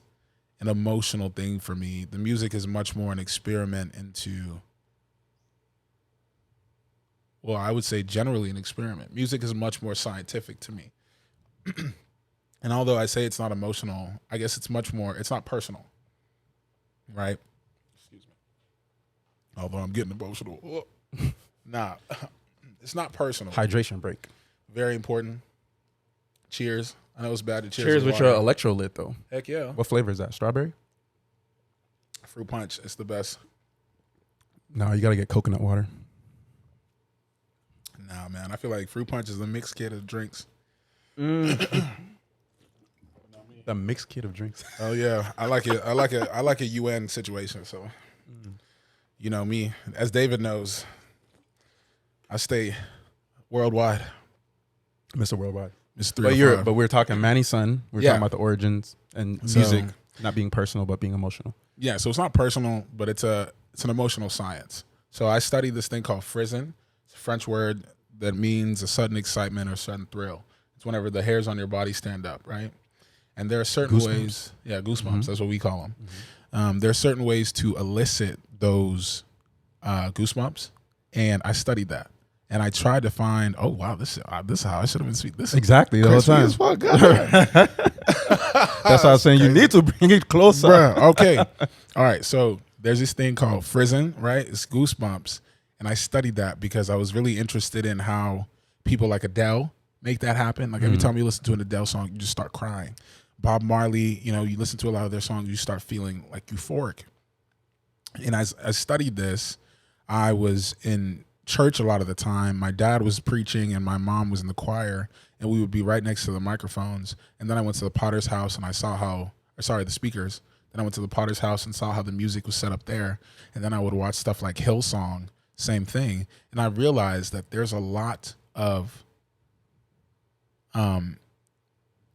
an emotional thing for me. The music is much more an experiment into, well, I would say generally an experiment. Music is much more scientific to me. And although I say it's not emotional, I guess it's not personal, right? Excuse me. Although I'm getting emotional. Nah, it's not personal. Hydration break. Very important. Cheers. I know it's bad to Cheers with your electrolyte, though. Heck yeah. What flavor is that? Strawberry? Fruit punch. It's the best. No, you got to get coconut water. Nah, man. I feel like fruit punch is the mixed kid of drinks. The mixed kit of drinks. Oh yeah, I like it. I like a UN situation. So, you know me, as David knows, I stay worldwide. Mr. Worldwide. It's But we're talking Manny Son. We're Yeah. talking about the origins and music not being personal but being emotional. Yeah, so it's not personal, but it's an emotional science. So I studied this thing called frisson. It's a French word that means a sudden excitement or sudden thrill. It's whenever the hairs on your body stand up, right? And there are certain ways, goosebumps. That's what we call them. There are certain ways to elicit those goosebumps, and I studied that. And I tried to find, oh wow, this is how I should have been speaking. This is Exactly the whole crispy time. as fuck. That's why I was saying you need to bring it closer. Bruh, okay. All right. So there's this thing called frisson, right? It's goosebumps. And I studied that because I was really interested in how people like Adele make that happen. Like every time you listen to an Adele song, you just start crying. Bob Marley, you know, you listen to a lot of their songs, you start feeling like euphoric. And as I studied this, I was in church a lot of the time. My dad was preaching and my mom was in the choir, and we would be right next to the microphones. And then I went to the Potter's house and I saw the speakers. Then I went to the Potter's house and saw how the music was set up there. And then I would watch stuff like Hillsong, same thing. And I realized that there's a lot of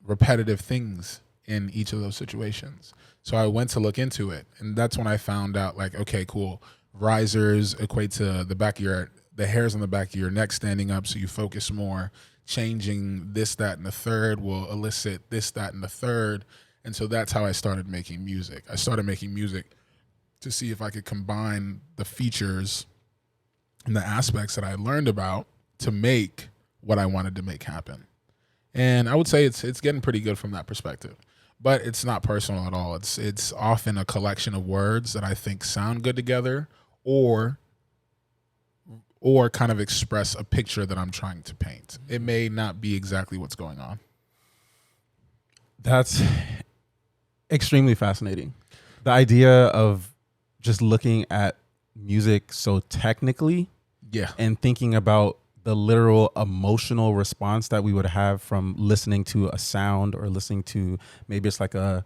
repetitive things in each of those situations. So I went to look into it, and that's when I found out, like, okay, cool. Risers equate to the hairs on the back of your neck standing up, so you focus more. Changing this, that, and the third will elicit this, that, and the third. And so that's how I started making music. I started making music to see if I could combine the features and the aspects that I learned about to make what I wanted to make happen. And I would say it's getting pretty good from that perspective. But it's not personal at all. It's often a collection of words that I think sound good together or kind of express a picture that I'm trying to paint. It may not be exactly what's going on. That's extremely fascinating. The idea of just looking at music so technically and thinking about the literal emotional response that we would have from listening to a sound or listening to maybe it's like a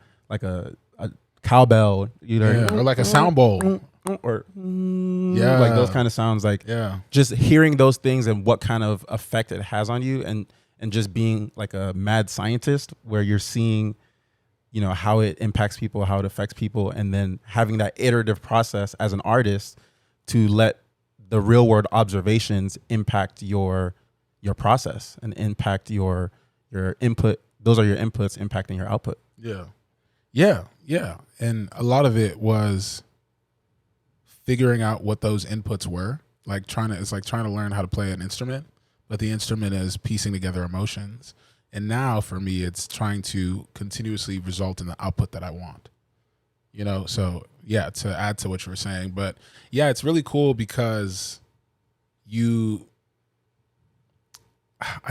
cowbell, or like a sound bowl, or like those kind of sounds, like just hearing those things and what kind of effect it has on you, and just being like a mad scientist where you're seeing, you know, how it impacts people, how it affects people, and then having that iterative process as an artist to let the real world observations impact your process and impact your input. Those are your inputs impacting your output. Yeah. And a lot of it was figuring out what those inputs were. It's like trying to learn how to play an instrument, but the instrument is piecing together emotions. And now for me, it's trying to continuously result in the output that I want. You know, so yeah, to add to what you were saying, but yeah, it's really cool because I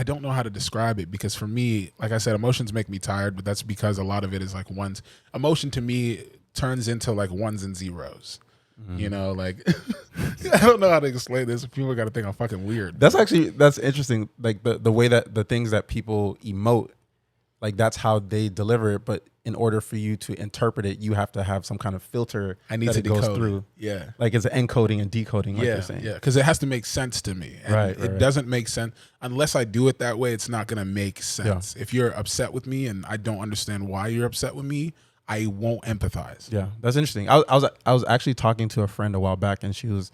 don't know how to describe it, because for me, like I said, emotions make me tired, but that's because a lot of it is like emotion to me turns into like ones and zeros. You know, like I don't know how to explain this. People got to think I'm fucking weird. That's interesting. Like the way that the things that people emote, like that's how they deliver it. But in order for you to interpret it, you have to have some kind of filter that it goes through. Yeah. Like it's encoding and decoding, like you're saying. Yeah, because it has to make sense to me. And it doesn't make sense. Unless I do it that way, it's not going to make sense. Yeah. If you're upset with me and I don't understand why you're upset with me, I won't empathize. Yeah, that's interesting. I was actually talking to a friend a while back, and she was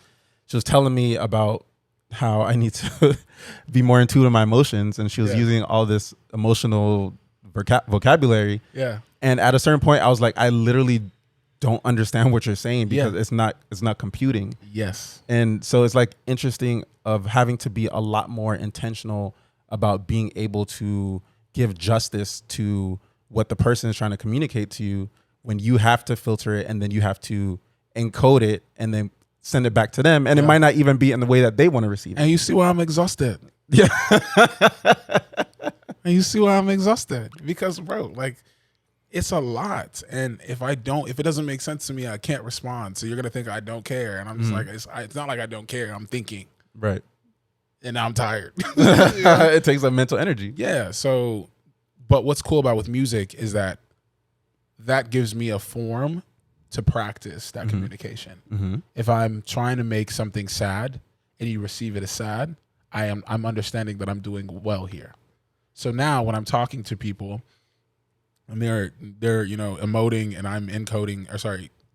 telling me about how I need to be more in tune with my emotions, and she was using all this emotional vocabulary. Yeah. And at a certain point, I was like, I literally don't understand what you're saying because it's not computing. Yes. And so it's like interesting of having to be a lot more intentional about being able to give justice to what the person is trying to communicate to you, when you have to filter it and then you have to encode it and then send it back to them. And it might not even be in the way that they want to receive it. And you see why I'm exhausted. Yeah. And you see why I'm exhausted, because bro, like, it's a lot. And if it doesn't make sense to me, I can't respond. So you're going to think I don't care. And I'm just like, it's not like I don't care. I'm thinking. Right. And now I'm tired. It takes a mental energy. Yeah. So But what's cool about with music is that gives me a form to practice that communication. Mm-hmm. If I'm trying to make something sad and you receive it as sad, I'm understanding that I'm doing well here. So now when I'm talking to people and they're emoting and I'm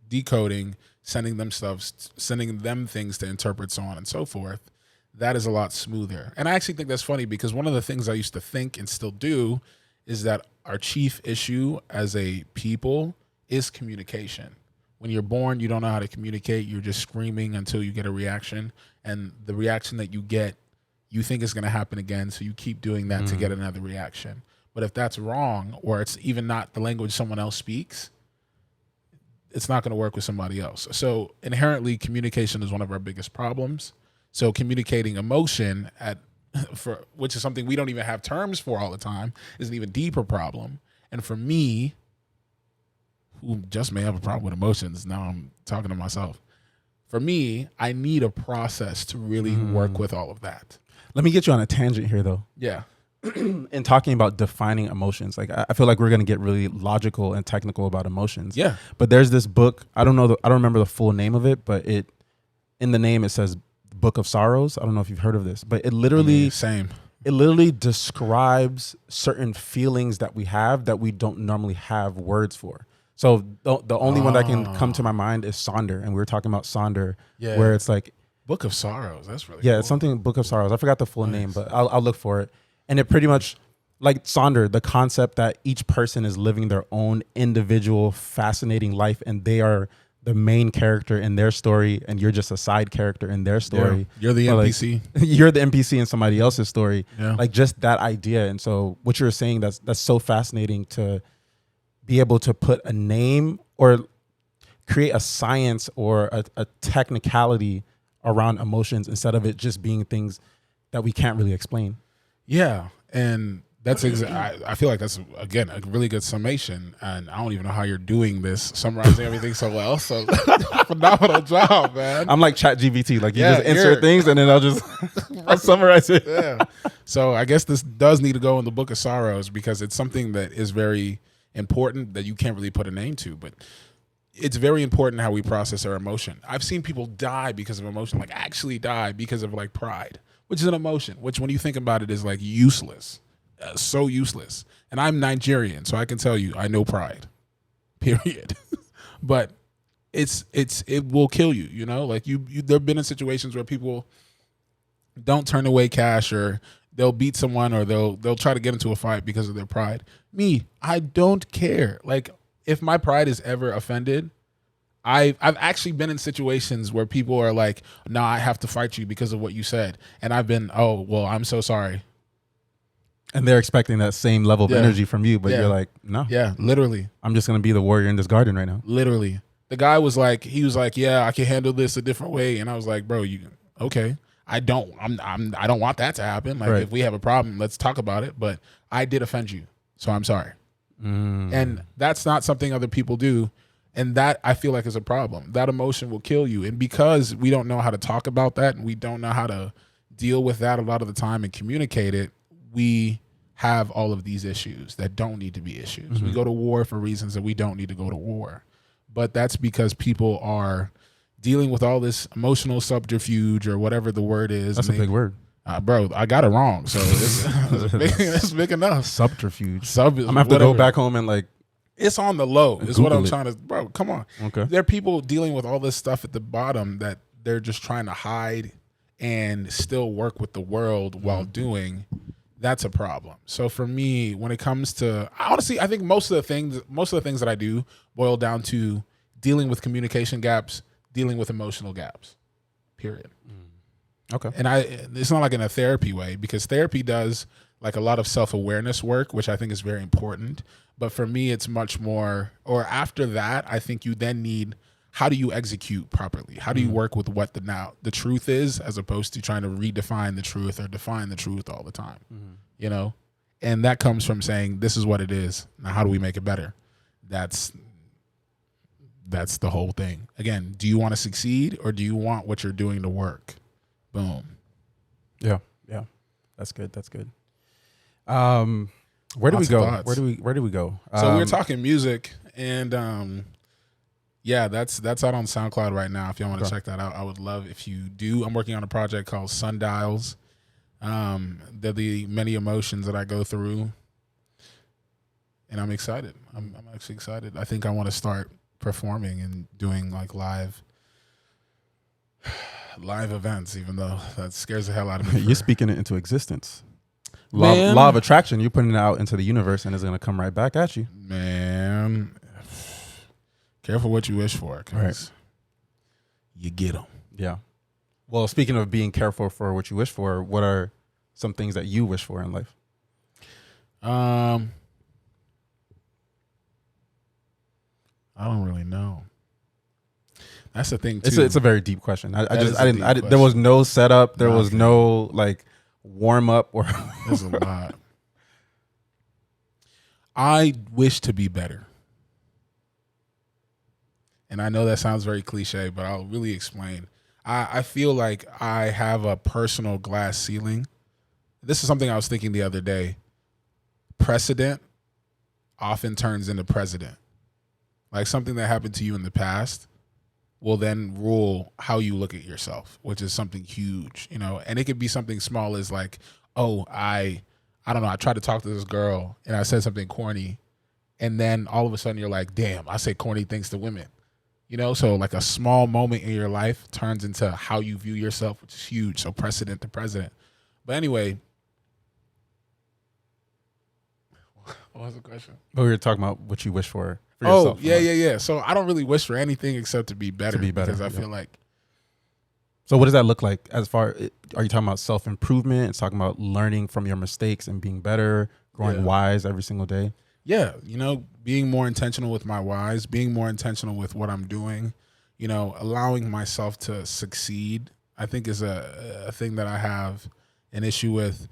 decoding, sending them things to interpret, so on and so forth, that is a lot smoother. And I actually think that's funny because one of the things I used to think and still do is that our chief issue as a people is communication. When you're born, you don't know how to communicate. You're just screaming until you get a reaction. And the reaction that you get, you think is going to happen again. So you keep doing that to get another reaction. But if that's wrong, or it's even not the language someone else speaks, it's not going to work with somebody else. So inherently, communication is one of our biggest problems. So communicating emotion which is something we don't even have terms for all the time, is an even deeper problem. And for me, who just may have a problem with emotions, now I'm talking to myself. For me, I need a process to really work with all of that. Let me get you on a tangent here, though. Yeah. In talking about defining emotions, like I feel like we're going to get really logical and technical about emotions. Yeah. But there's this book. I don't remember the full name of it, but in the name it says Book of Sorrows. I don't know if you've heard of this, but it literally describes certain feelings that we have that we don't normally have words for. So the only one that can come to my mind is Sonder, and we were talking about Sonder, where it's like Book of Sorrows. That's really cool. It's something Book of Sorrows. I forgot the full name, but I'll look for it. And it pretty much, like Sonder, the concept that each person is living their own individual fascinating life, and they are the main character in their story, and you're just a side character in their story. You're the NPC. You're the NPC in somebody else's story. Yeah. Like just that idea. And so what you're saying, that's so fascinating to be able to put a name or create a science or a technicality around emotions instead of it just being things that we can't really explain. Yeah. And that's I feel like that's, again, a really good summation. And I don't even know how you're doing this, summarizing everything so well. So phenomenal job, man. I'm like ChatGPT. Like you just insert things and then I'll summarize it. Yeah. So I guess this does need to go in the Book of Sorrows because it's something that is very important that you can't really put a name to. But it's very important how we process our emotion. I've seen people die because of emotion, like actually die because of like pride, which is an emotion, which when you think about it is like useless, so useless. And I'm Nigerian, so I can tell you, I know pride, period. But it will kill you, you know? Like you there've been in situations where people don't turn away cash, or they'll beat someone, or they'll try to get into a fight because of their pride. Me, I don't care. Like if my pride is ever offended, I've actually been in situations where people are like, "No, I have to fight you because of what you said," and I've been, "Oh, well, I'm so sorry." And they're expecting that same level of energy from you, but you're like, no. Yeah, literally. I'm just going to be the warrior in this garden right now. Literally. The guy was like, yeah, I can handle this a different way. And I was like, bro, okay. I don't want that to happen. Like if we have a problem, let's talk about it. But I did offend you, so I'm sorry. And that's not something other people do. And that I feel like is a problem. That emotion will kill you. And because we don't know how to talk about that and we don't know how to deal with that a lot of the time and communicate it, we have all of these issues that don't need to be issues. We go to war for reasons that we don't need to go to war. But that's because people are dealing with all this emotional subterfuge or whatever the word is. That's a big word. Bro, I got it wrong. So it's big enough. Subterfuge. I'm going to have to go back home and like. It's on the low is what I'm trying to, bro, come on. Okay. There are people dealing with all this stuff at the bottom that they're just trying to hide and still work with the world while doing. That's a problem. So for me, when it comes to, honestly, I think most of the things that I do boil down to dealing with communication gaps, dealing with emotional gaps, period. Okay. And it's not like in a therapy way, because therapy does like a lot of self-awareness work, which I think is very important. But for me, it's much more, or after that, I think you then need, how do you execute properly? How do you work with what the truth is, as opposed to trying to redefine the truth or define the truth all the time, you know? And that comes from saying, this is what it is. Now, how do we make it better? That's the whole thing. Again, do you want to succeed, or do you want what you're doing to work? Boom. Yeah. That's good. Where do we Lots of go? thoughts. Where do we go? So we were talking music, and yeah, that's out on SoundCloud right now. If y'all want to check that out, I would love if you do. I'm working on a project called Sundials. They're the many emotions that I go through, and I'm excited. I'm actually excited. I think I want to start performing and doing like live events, even though that scares the hell out of me. You're speaking it into existence. Man. Law of attraction. You're putting it out into the universe, and it's going to come right back at you. Man, careful what you wish for, because you get them. Yeah. Well, speaking of being careful for what you wish for, what are some things that you wish for in life? I don't really know. That's the thing too. It's a very deep question. I didn't. Question. There was no setup. There was no like warm up or. There's a lot. I wish to be better. And I know that sounds very cliche, but I'll really explain. I feel like I have a personal glass ceiling. This is something I was thinking the other day. Precedent often turns into president. Like something that happened to you in the past will then rule how you look at yourself, which is something huge, you know. And it could be something small as like, oh, I don't know, I tried to talk to this girl and I said something corny, and then all of a sudden you're like, damn, I say corny things to women. You know, so like a small moment in your life turns into how you view yourself, which is huge. So precedent to president. But anyway, what was the question? We were talking about what you wish for yourself. Yeah. So I don't really wish for anything except to be better. Because I feel like. So what does that look like? As far, are you talking about self-improvement? It's talking about learning from your mistakes and being better, growing wise every single day? Yeah, you know, being more intentional with my whys, being more intentional with what I'm doing, you know, allowing myself to succeed, I think is a thing that I have an issue with,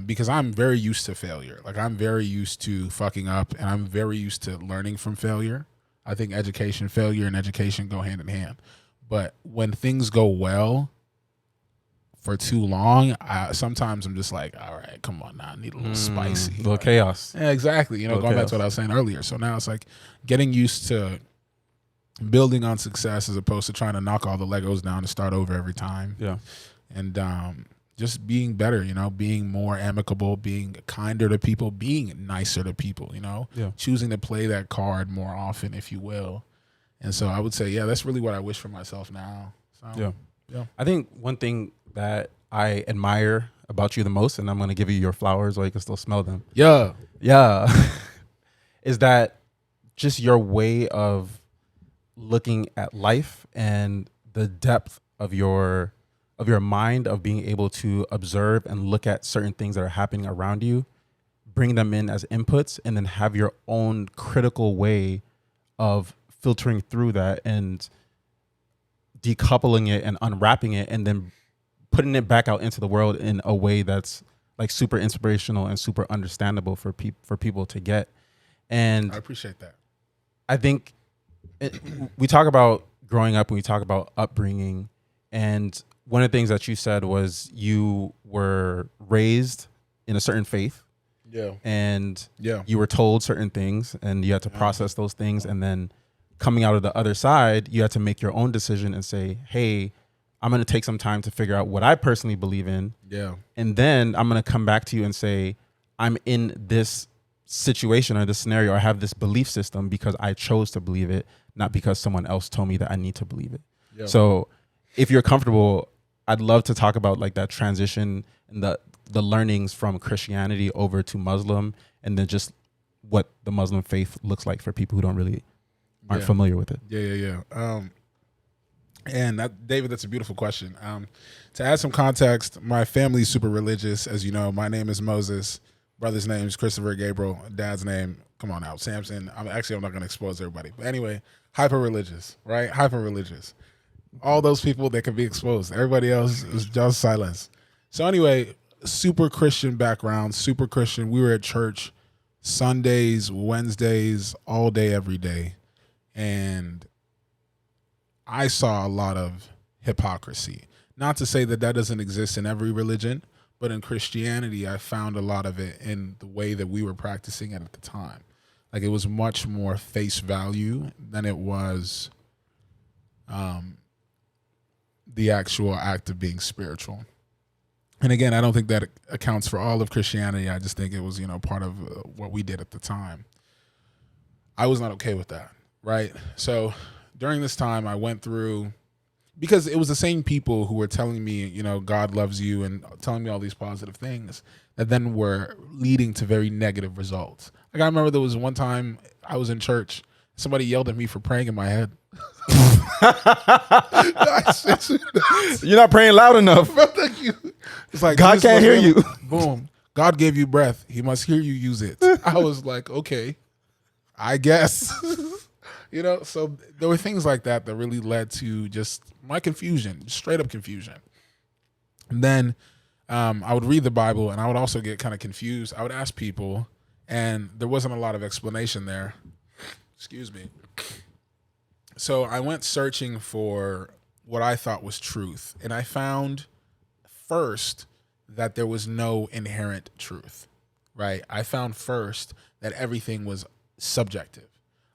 because I'm very used to failure. Like I'm very used to fucking up, and I'm very used to learning from failure. I think failure and education go hand in hand. But when things go well for too long, sometimes I'm just like, all right, come on now, I need a little spicy. A little chaos. Yeah, exactly. You know, going back to what I was saying earlier. So now it's like getting used to building on success as opposed to trying to knock all the Legos down and start over every time. Yeah. And just being better, you know, being more amicable, being kinder to people, being nicer to people, you know, choosing to play that card more often, if you will. And so I would say, yeah, that's really what I wish for myself now. So, yeah. I think one thing that I admire about you the most, and I'm going to give you your flowers while you can still smell them. Yeah. Is that just your way of looking at life and the depth of your mind, of being able to observe and look at certain things that are happening around you, bring them in as inputs, and then have your own critical way of filtering through that and decoupling it and unwrapping it, and then putting it back out into the world in a way that's like super inspirational and super understandable for people to get. And I appreciate that. I think we talk about growing up and we talk about upbringing, and one of the things that you said was you were raised in a certain faith. Yeah. And you were told certain things and you had to process those things, and then coming out of the other side, you had to make your own decision and say, hey, I'm going to take some time to figure out what I personally believe in. Yeah. And then I'm going to come back to you and say, I'm in this situation or this scenario, I have this belief system because I chose to believe it, not because someone else told me that I need to believe it. Yeah. So if you're comfortable, I'd love to talk about like that transition and the learnings from Christianity over to Muslim, and then just what the Muslim faith looks like for people who aren't familiar with it. Yeah. And David, that's a beautiful question. To add some context, my family's super religious. As you know, my name is Moses. Brother's name is Christopher Gabriel. Dad's name, come on out, Samson. I'm not going to expose everybody. But anyway, hyper religious, right? Hyper religious. All those people that can be exposed. Everybody else is just silence. So anyway, super Christian background, super Christian. We were at church Sundays, Wednesdays, all day, every day. And I saw a lot of hypocrisy. Not to say that doesn't exist in every religion, But in Christianity, I found a lot of it in the way that we were practicing it at the time. Like it was much more face value than it was the actual act of being spiritual. And again, I don't think that accounts for all of Christianity. I just think it was, part of what we did at the time. I was not okay with that, right? So during this time, I went through, because it was the same people who were telling me, God loves you and telling me all these positive things that then were leading to very negative results. Like I remember there was one time I was in church, somebody yelled at me for praying in my head. You're not praying loud enough. Thank you. It's like God can't hear you. Boom. God gave you breath. He must hear you use it. I was like, okay, I guess. So there were things like that that really led to just my confusion, straight up confusion. And then I would read the Bible and I would also get kind of confused. I would ask people and there wasn't a lot of explanation there. Excuse me. So I went searching for what I thought was truth. And I found first that there was no inherent truth, right? I found first that everything was subjective.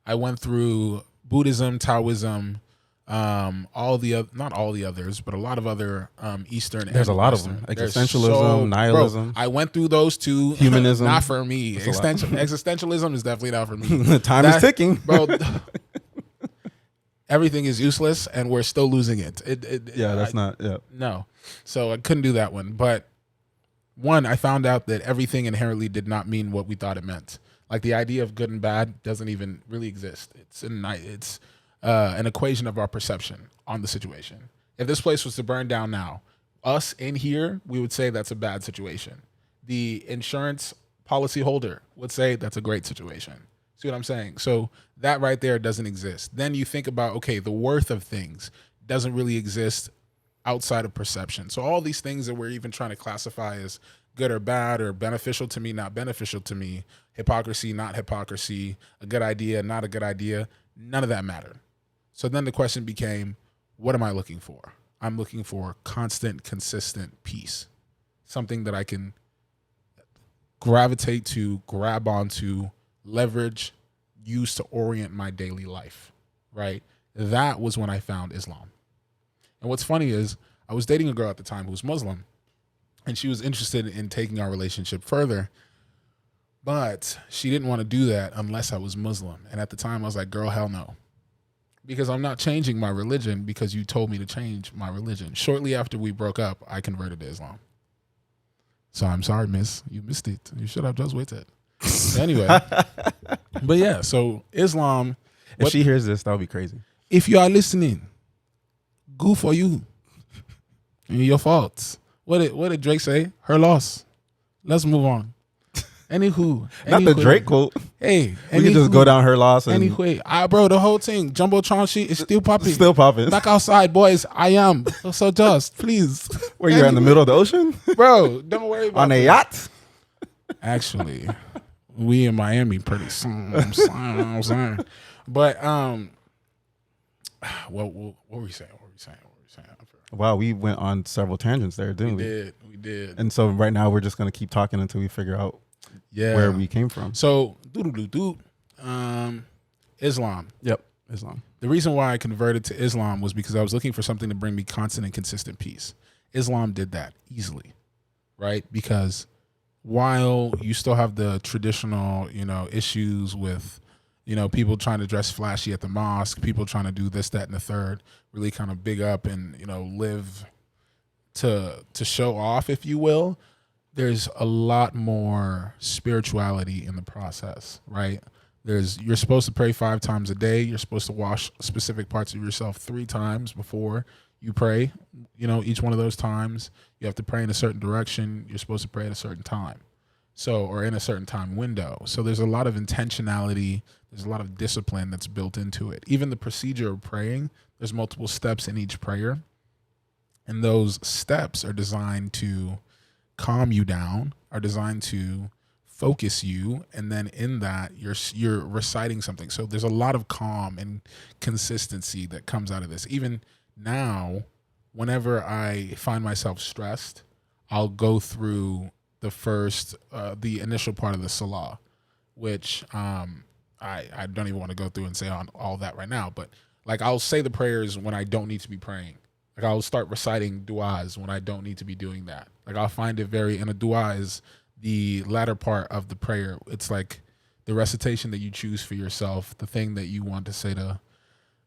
I went through Buddhism, Taoism, not all the others, but a lot of other Eastern. There's a lot of them. Existentialism, nihilism. Bro, I went through those two. Humanism. Not for me. Existentialism is definitely not for me. Time is ticking, bro. Everything is useless, and we're still losing it. No. So I couldn't do that one. But one, I found out that everything inherently did not mean what we thought it meant. Like the idea of good and bad doesn't even really exist. It's an equation of our perception on the situation. If this place was to burn down now, us in here, we would say that's a bad situation. The insurance policy holder would say that's a great situation. See what I'm saying? So that right there doesn't exist. Then you think about, okay, the worth of things doesn't really exist outside of perception. So all these things that we're even trying to classify as good or bad or beneficial to me, not beneficial to me, hypocrisy, not hypocrisy, a good idea, not a good idea, none of that mattered. So then the question became, what am I looking for? I'm looking for constant, consistent peace, something that I can gravitate to, grab onto, leverage, use to orient my daily life, right? That was when I found Islam. And what's funny is I was dating a girl at the time who was Muslim, and she was interested in taking our relationship further, but she didn't want to do that unless I was Muslim. And at the time I was like, girl, hell no. Because I'm not changing my religion because you told me to change my religion. Shortly after we broke up, I converted to Islam. So I'm sorry, miss. You missed it. You should have just waited. Anyway. But yeah, so Islam. If she hears this, that would be crazy. If you are listening, good for you. Your fault. What did Drake say? Her loss. Let's move on. Anywho. Not the Drake quote. Hey. We can just go down her loss. Anyway. Bro, the whole thing, Jumbotron shit is still popping. Still popping. Back outside, boys. I am. So just, please. Where you're in the middle of the ocean? Bro, don't worry about On a yacht? Actually, we in Miami pretty soon. I'm saying. But, what were we saying? Wow, we went on several tangents there, didn't we? We did. And so right now we're just going to keep talking until we figure out where we came from. So, Islam. Yep, Islam. The reason why I converted to Islam was because I was looking for something to bring me constant and consistent peace. Islam did that easily, right? Because while you still have the traditional, issues with, people trying to dress flashy at the mosque, people trying to do this, that, and the third, really kind of big up and, live to show off, if you will. There's a lot more spirituality in the process, right? You're supposed to pray 5 times a day. You're supposed to wash specific parts of yourself 3 times before you pray. Each one of those times you have to pray in a certain direction. You're supposed to pray at a certain time. Or in a certain time window. So there's a lot of intentionality. There's a lot of discipline that's built into it. Even the procedure of praying, there's multiple steps in each prayer. And those steps are designed to calm you down, are designed to focus you, and then in that you're reciting something. So there's a lot of calm and consistency that comes out of this. Even now, whenever I find myself stressed, I'll go through the initial part of the Salah, which I don't even want to go through and say on all that right now, but like I'll say the prayers when I don't need to be praying. Like I'll start reciting du'as when I don't need to be doing that. Like I'll find it and a du'a is the latter part of the prayer. It's like the recitation that you choose for yourself, the thing that you want to say to,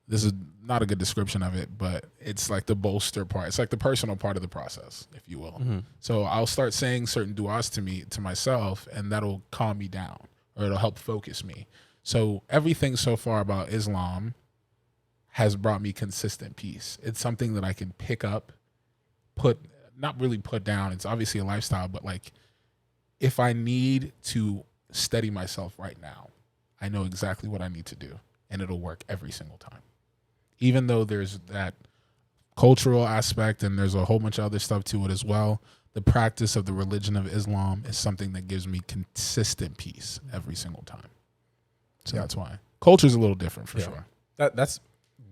this is not a good description of it, but it's like the bolster part. It's like the personal part of the process, if you will. Mm-hmm. So I'll start saying certain du'as to myself, and that'll calm me down, or it'll help focus me. So everything so far about Islam has brought me consistent peace. It's something that I can pick up, not really put down. It's obviously a lifestyle, but like if I need to steady myself right now, I know exactly what I need to do, and it'll work every single time. Even though there's that cultural aspect and there's a whole bunch of other stuff to it as well, the practice of the religion of Islam is something that gives me consistent peace every single time. So that's why. Culture's a little different for sure. That's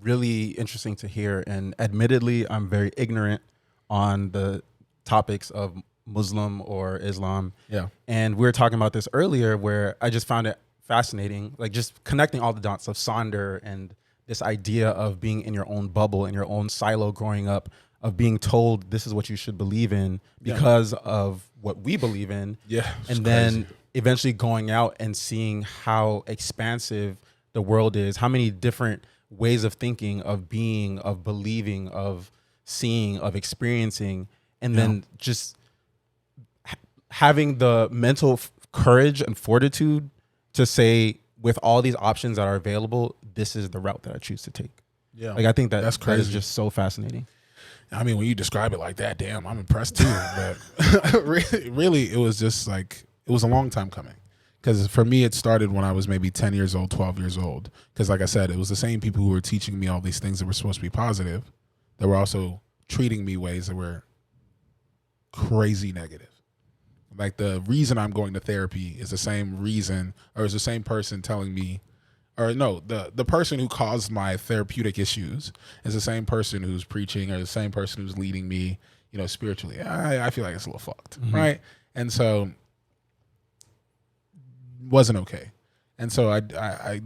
really interesting to hear. And admittedly, I'm very ignorant on the topics of Muslim or Islam. Yeah. And we were talking about this earlier where I just found it fascinating, like just connecting all the dots of Sonder and this idea of being in your own bubble, in your own silo growing up, of being told this is what you should believe in because of what we believe in. Yeah. And then eventually going out and seeing how expansive the world is, how many different ways of thinking, of being, of believing, of seeing, of experiencing, and then just having the mental courage and fortitude to say, with all these options that are available, this is the route that I choose to take. Yeah. Like I think that's crazy. That is just so fascinating. I mean, when you describe it like that, damn, I'm impressed too. But really, it was just like, it was a long time coming. Because for me, it started when I was maybe 10 years old, 12 years old. Because like I said, it was the same people who were teaching me all these things that were supposed to be positive that were also treating me ways that were crazy negative. Like the reason I'm going to therapy is the same reason, or is the same person telling me, or no, the person who caused my therapeutic issues is the same person who's preaching, or the same person who's leading me, spiritually. I feel like it's a little fucked, right? And so wasn't okay. And so I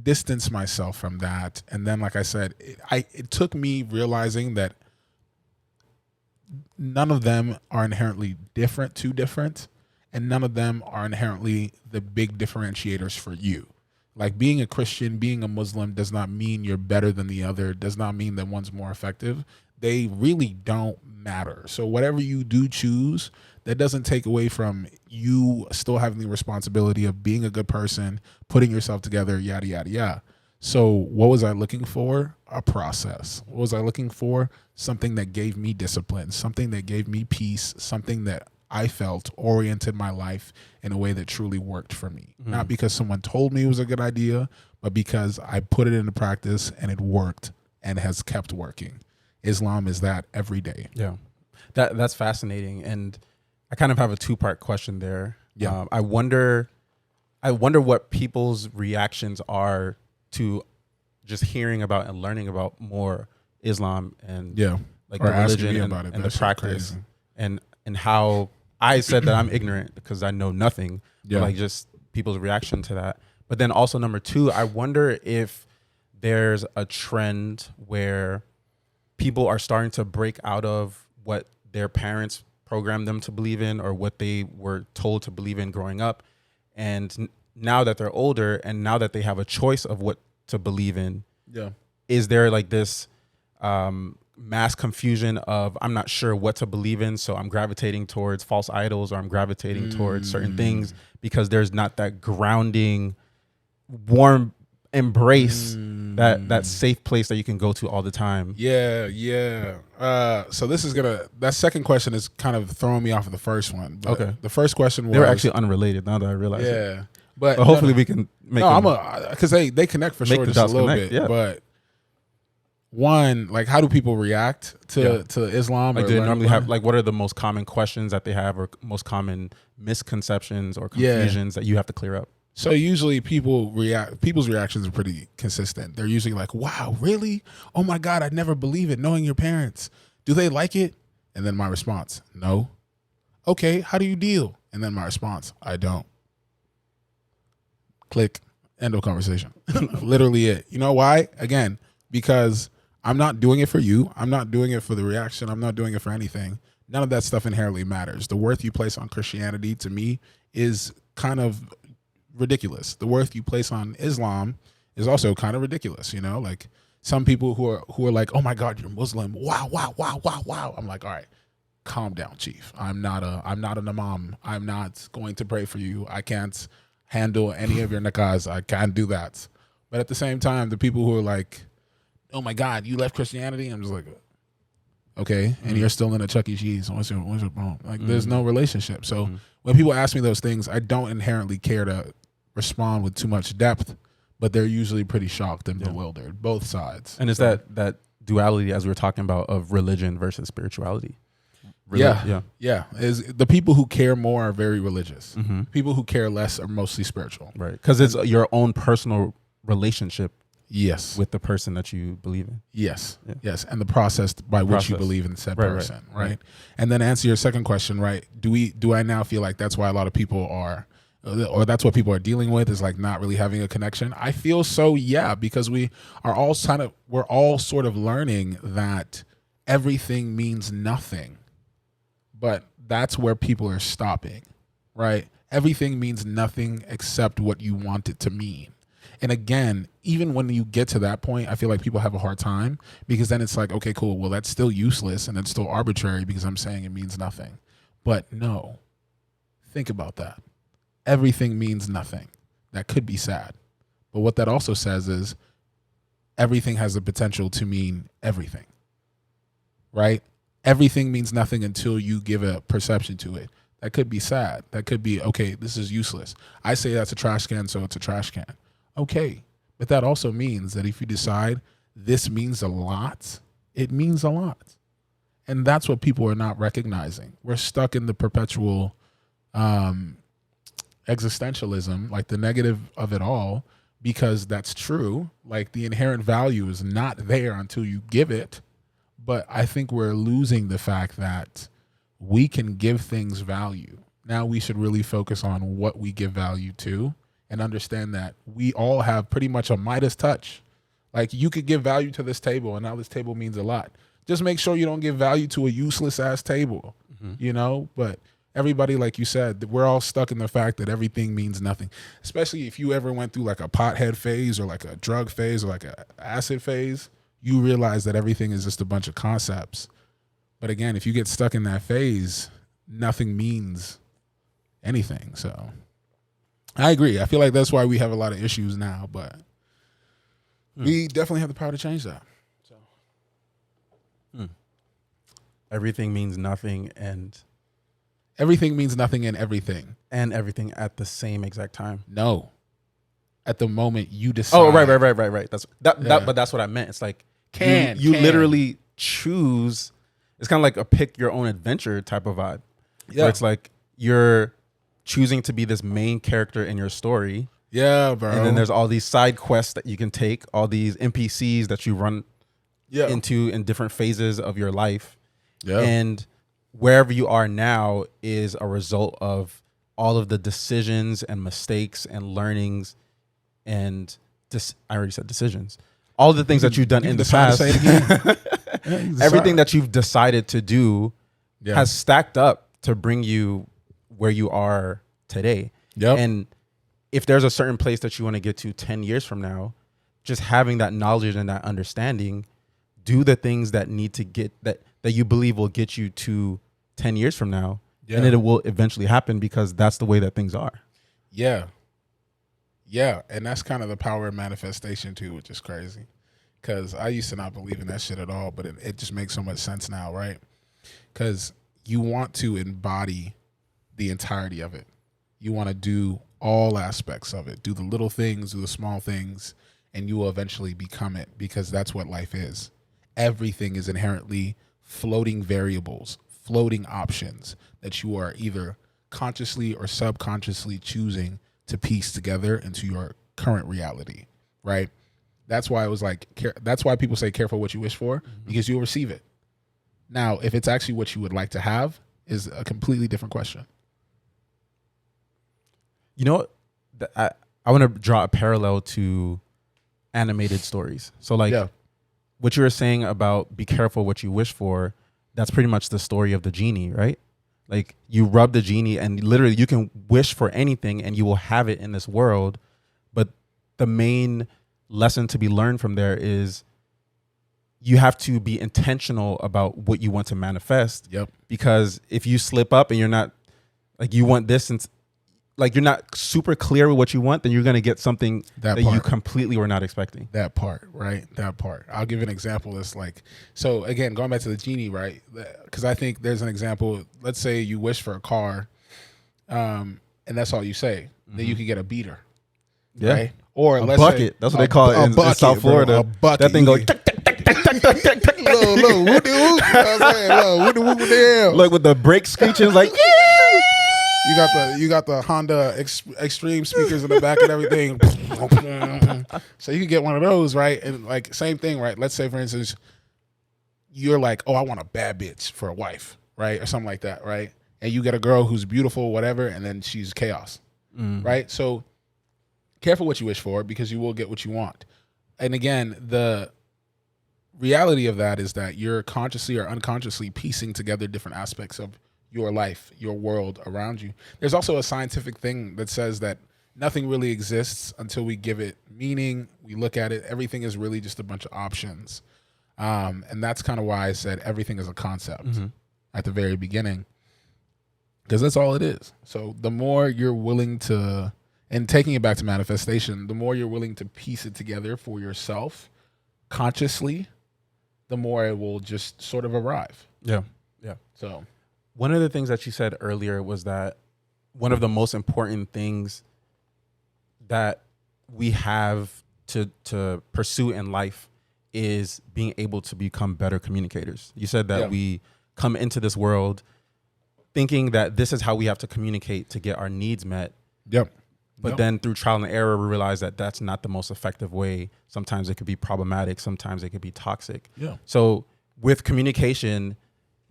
distanced myself from that. And then, like I said, it took me realizing that none of them are inherently too different, and none of them are inherently the big differentiators for you. Like being a Christian, being a Muslim does not mean you're better than the other, does not mean that one's more effective. They really don't matter. So whatever you do choose, that doesn't take away from you still having the responsibility of being a good person, putting yourself together, yada, yada, yada. So what was I looking for? A process. What was I looking for? Something that gave me discipline, something that gave me peace, something that I felt oriented my life in a way that truly worked for me. Not because someone told me it was a good idea, but because I put it into practice and it worked and has kept working. Islam is that every day. Yeah, that's fascinating. And I kind of have a two-part question there. Yeah. I wonder what people's reactions are to just hearing about and learning about more Islam and like or the religion about it. And the practice and how I said that I'm ignorant because I know nothing. Yeah. But like just people's reaction to that. But then also number two, I wonder if there's a trend where people are starting to break out of what their parents programmed them to believe in or what they were told to believe in growing up. And now that they're older and now that they have a choice of what to believe in, is there like this mass confusion of I'm not sure what to believe in, so I'm gravitating towards false idols or I'm gravitating towards certain things because there's not that grounding, warm embrace, that safe place that you can go to all the time. Yeah. So that second question is kind of throwing me off of the first one. But okay. The first question was, they were actually unrelated now that I realize it. Yeah. But hopefully we can make because they connect for sure just a little bit. Yeah. But one, like, how do people react to Islam? Like, do they normally have, like, what are the most common questions that they have or most common misconceptions or confusions that you have to clear up? So usually people's reactions are pretty consistent. They're usually like, wow, really? Oh my God, I'd never believe it, knowing your parents. Do they like it? And then my response, no. Okay, how do you deal? And then my response, I don't. Click. End of conversation. Literally it. You know why? Again, because I'm not doing it for you. I'm not doing it for the reaction. I'm not doing it for anything. None of that stuff inherently matters. The worth you place on Christianity, to me, is kind of ridiculous. The worth you place on Islam is also kind of ridiculous. You know, like some people who are like, oh my God, you're Muslim. Wow, wow, wow, wow, wow. I'm like, all right, calm down, chief. I'm not an imam. I'm not going to pray for you. I can't handle any of your nakahs. I can't do that. But at the same time, the people who are like, oh my God, you left Christianity. I'm just like, okay, and you're still in a Chuck E. Cheese. What's your problem? Like, there's no relationship. So when people ask me those things, I don't inherently care to respond with too much depth, but they're usually pretty shocked and bewildered, both sides. And it's that duality, as we were talking about, of religion versus spirituality. Yeah. Is the people who care more are very religious. People who care less are mostly spiritual. Right. Because it's your own personal relationship. Yes. With the person that you believe in. Yes. Yeah. Yes. And the process by which you believe in said person. Right. And then answer your second question, right? Do I now feel like that's why a lot of people are, or that's what people are dealing with, is like not really having a connection? I feel so, yeah, because we're all sort of learning that everything means nothing. But that's where people are stopping, right? Everything means nothing except what you want it to mean. And again, even when you get to that point, I feel like people have a hard time, because then it's like, okay, cool. Well, that's still useless and it's still arbitrary because I'm saying it means nothing. But no, think about that. Everything means nothing. That could be sad. But what that also says is everything has the potential to mean everything, right? Everything means nothing until you give a perception to it. That could be sad. That could be, okay, this is useless. I say that's a trash can, so it's a trash can. Okay. But that also means that if you decide this means a lot, it means a lot. And that's what people are not recognizing. We're stuck in the perpetual existentialism, like the negative of it all, because that's true. Like the inherent value is not there until you give it. But I think we're losing the fact that we can give things value. Now we should really focus on what we give value to and understand that we all have pretty much a Midas touch. Like, you could give value to this table, and now this table means a lot. Just make sure you don't give value to a useless ass table, you know? But everybody, like you said, we're all stuck in the fact that everything means nothing, especially if you ever went through like a pothead phase or like a drug phase or like an acid phase. You realize that everything is just a bunch of concepts. But again, if you get stuck in that phase, nothing means anything. So I agree. I feel like that's why we have a lot of issues now, but we definitely have the power to change that. So Everything means nothing, and everything means nothing and everything. And everything at the same exact time. No. At the moment you decide. Oh, right. But that's what I meant. It's like, you literally choose. It's kind of like a pick your own adventure type of vibe. Yeah. Where it's like you're choosing to be this main character in your story. Yeah, bro. And then there's all these side quests that you can take, all these NPCs that you run into in different phases of your life. Yeah. And wherever you are now is a result of all of the decisions and mistakes and learnings and I already said decisions. All the things that you've done in the past, everything that you've decided to do has stacked up to bring you where you are today. Yep. And if there's a certain place that you want to get to 10 years from now, just having that knowledge and that understanding, do the things that need to get that you believe will get you to 10 years from now. Yeah. And it will eventually happen because that's the way that things are. Yeah. Yeah, and that's kind of the power of manifestation too, which is crazy. Because I used to not believe in that shit at all, but it just makes so much sense now, right? Because you want to embody the entirety of it. You want to do all aspects of it. Do the little things, do the small things, and you will eventually become it, because that's what life is. Everything is inherently floating variables, floating options that you are either consciously or subconsciously choosing to piece together into your current reality, right? That's why it was like, that's why people say careful what you wish for, because you'll receive it. Now, if it's actually what you would like to have, is a completely different question. You know, I want to draw a parallel to animated stories. So like what you were saying about be careful what you wish for, that's pretty much the story of the genie, right? Like you rub the genie and literally you can wish for anything and you will have it in this world. But the main lesson to be learned from there is you have to be intentional about what you want to manifest. Yep. Because if you slip up and you're not like you want this and like you're not super clear with what you want, then you're going to get something that you completely were not expecting. That part, right? That part. I'll give an example. It's like, so again, going back to the genie, right? Because I think there's an example. Let's say you wish for a car, and that's all you say. Then you could get a beater, right? Or a let's bucket. Say that's what they call it in South Florida. A bucket. That thing goes. Look with the brakes screeching like. You got the Honda Extreme speakers in the back and everything. So you can get one of those, right? And like same thing, right? Let's say for instance, you're like, oh, I want a bad bitch for a wife, right? Or something like that, right? And you get a girl who's beautiful, whatever, and then she's chaos, right? So careful what you wish for because you will get what you want. And again, the reality of that is that you're consciously or unconsciously piecing together different aspects of your life, your world around you. There's also a scientific thing that says that nothing really exists until we give it meaning. We look at it. Everything is really just a bunch of options. And that's kind of why I said everything is a concept at the very beginning, because that's all it is. So the more you're willing to, and taking it back to manifestation, the more you're willing to piece it together for yourself consciously, the more it will just sort of arrive. Yeah. So one of the things that you said earlier was that one of the most important things that we have to pursue in life is being able to become better communicators. You said that we come into this world thinking that this is how we have to communicate to get our needs met. But then through trial and error, we realize that that's not the most effective way. Sometimes it could be problematic. Sometimes it could be toxic. So with communication,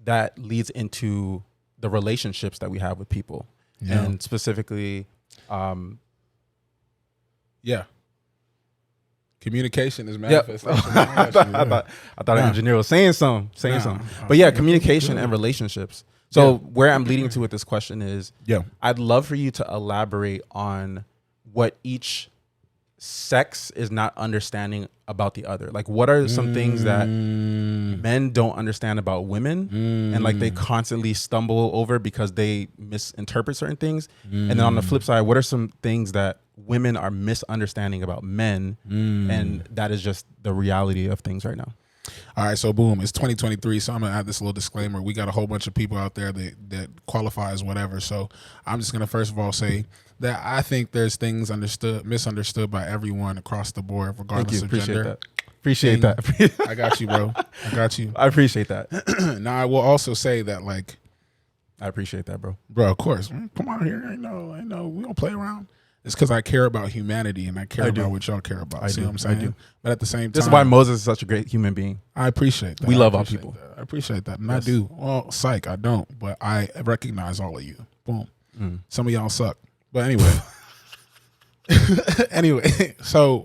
that leads into the relationships that we have with people. And specifically, communication is manifestation. I thought an engineer was saying something. But yeah, communication and relationships. So where I'm leading to with this question is, I'd love for you to elaborate on what each sex is not understanding about the other. Like, what are some things that men don't understand about women and like they constantly stumble over because they misinterpret certain things? And then on the flip side, what are some things that women are misunderstanding about men and that is just the reality of things right now? All right, so boom, it's 2023, so I'm gonna add this little disclaimer. We got a whole bunch of people out there that qualify as whatever. So I'm just gonna first of all say that I think there's things misunderstood by everyone across the board, regardless of gender. Appreciate that. I got you, bro. I got you. I appreciate that. Now I will also say that, like, I appreciate that, bro. Bro, of course. Come on here. I know. We don't play around. It's because I care about humanity and I care about what y'all care about. See what I'm saying? I do. But at the same time, this is why Moses is such a great human being. I appreciate that. We love our people. I appreciate that. And I do. Well, psych, I don't. But I recognize all of you. Boom. Some of y'all suck. But anyway. So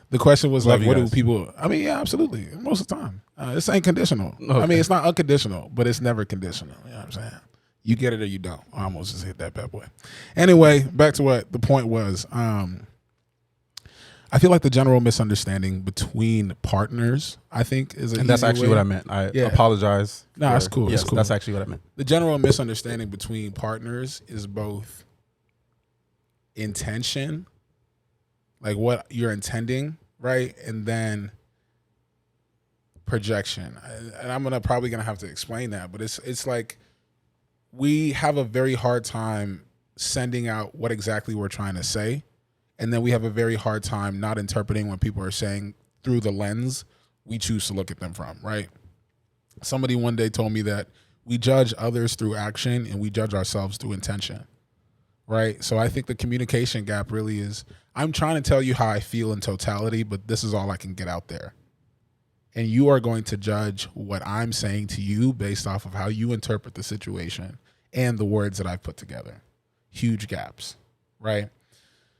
the question was love like, what guys. do people, I mean, yeah, absolutely. Most of the time. This ain't conditional. Okay. I mean, it's not unconditional, but it's never conditional. You know what I'm saying? You get it or you don't. I almost just hit that bad boy. Anyway, back to what the point was. I feel like the general misunderstanding between partners, I think, is and that's actually what I meant. I apologize. No, that's cool. Yes, that's cool. That's actually what I meant. The general misunderstanding between partners is both intention, like what you're intending, right? And then projection. And I'm probably gonna have to explain that, but it's like we have a very hard time sending out what exactly we're trying to say. And then we have a very hard time not interpreting what people are saying through the lens we choose to look at them from, right? Somebody one day told me that we judge others through action and we judge ourselves through intention, right? So I think the communication gap really is, I'm trying to tell you how I feel in totality, but this is all I can get out there. And you are going to judge what I'm saying to you based off of how you interpret the situation and the words that I've put together. Huge gaps, right?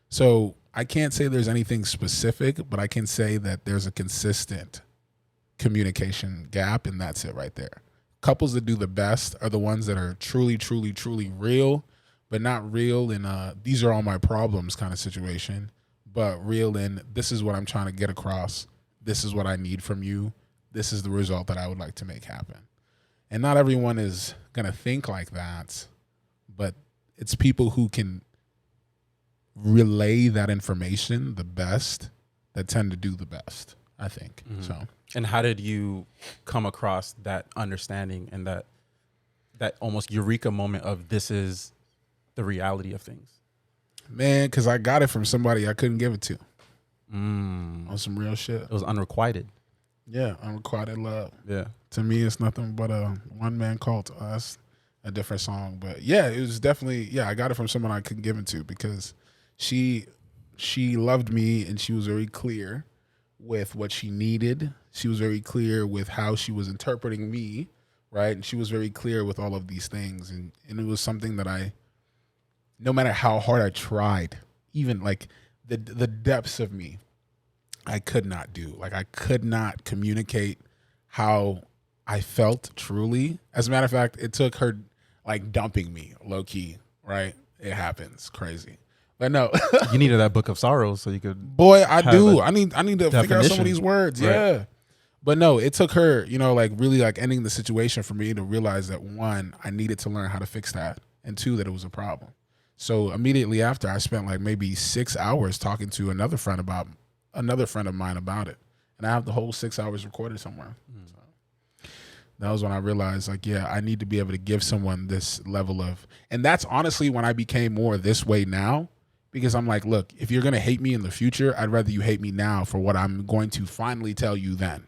So I can't say there's anything specific, but I can say that there's a consistent communication gap, and that's it right there. Couples that do the best are the ones that are truly, truly, truly real, but not real in these are all my problems kind of situation, but real in this is what I'm trying to get across. This is what I need from you. This is the result that I would like to make happen. And not everyone is going to think like that, but it's people who can relay that information the best that tend to do the best, I think. Mm-hmm. So. And how did you come across that understanding and that almost eureka moment of this is the reality of things? Man, because I got it from somebody I couldn't give it to. On some real shit. It was unrequited. Yeah, unrequited love. Yeah. To me, it's nothing but a one-man cult. That's a different song. But yeah, it was definitely, I got it from someone I couldn't give it to because she loved me and she was very clear with what she needed. She was very clear with how she was interpreting me, right? And she was very clear with all of these things. And it was something that no matter how hard I tried, even like the depths of me, I could not do. Like I could not communicate how I felt truly. As a matter of fact, it took her like dumping me low key, right? It happens. Crazy. But no. You needed that book of sorrows so you could. Boy, I do. I need to figure out some of these words. Right. Yeah. But no, it took her, like really like ending the situation for me to realize that one, I needed to learn how to fix that. And two, that it was a problem. So immediately after, I spent like maybe 6 hours talking to another friend of mine about it. And I have the whole 6 hours recorded somewhere. So that was when I realized like, I need to be able to give someone this level of, and that's honestly when I became more this way now. Because I'm like, look, if you're going to hate me in the future, I'd rather you hate me now for what I'm going to finally tell you then.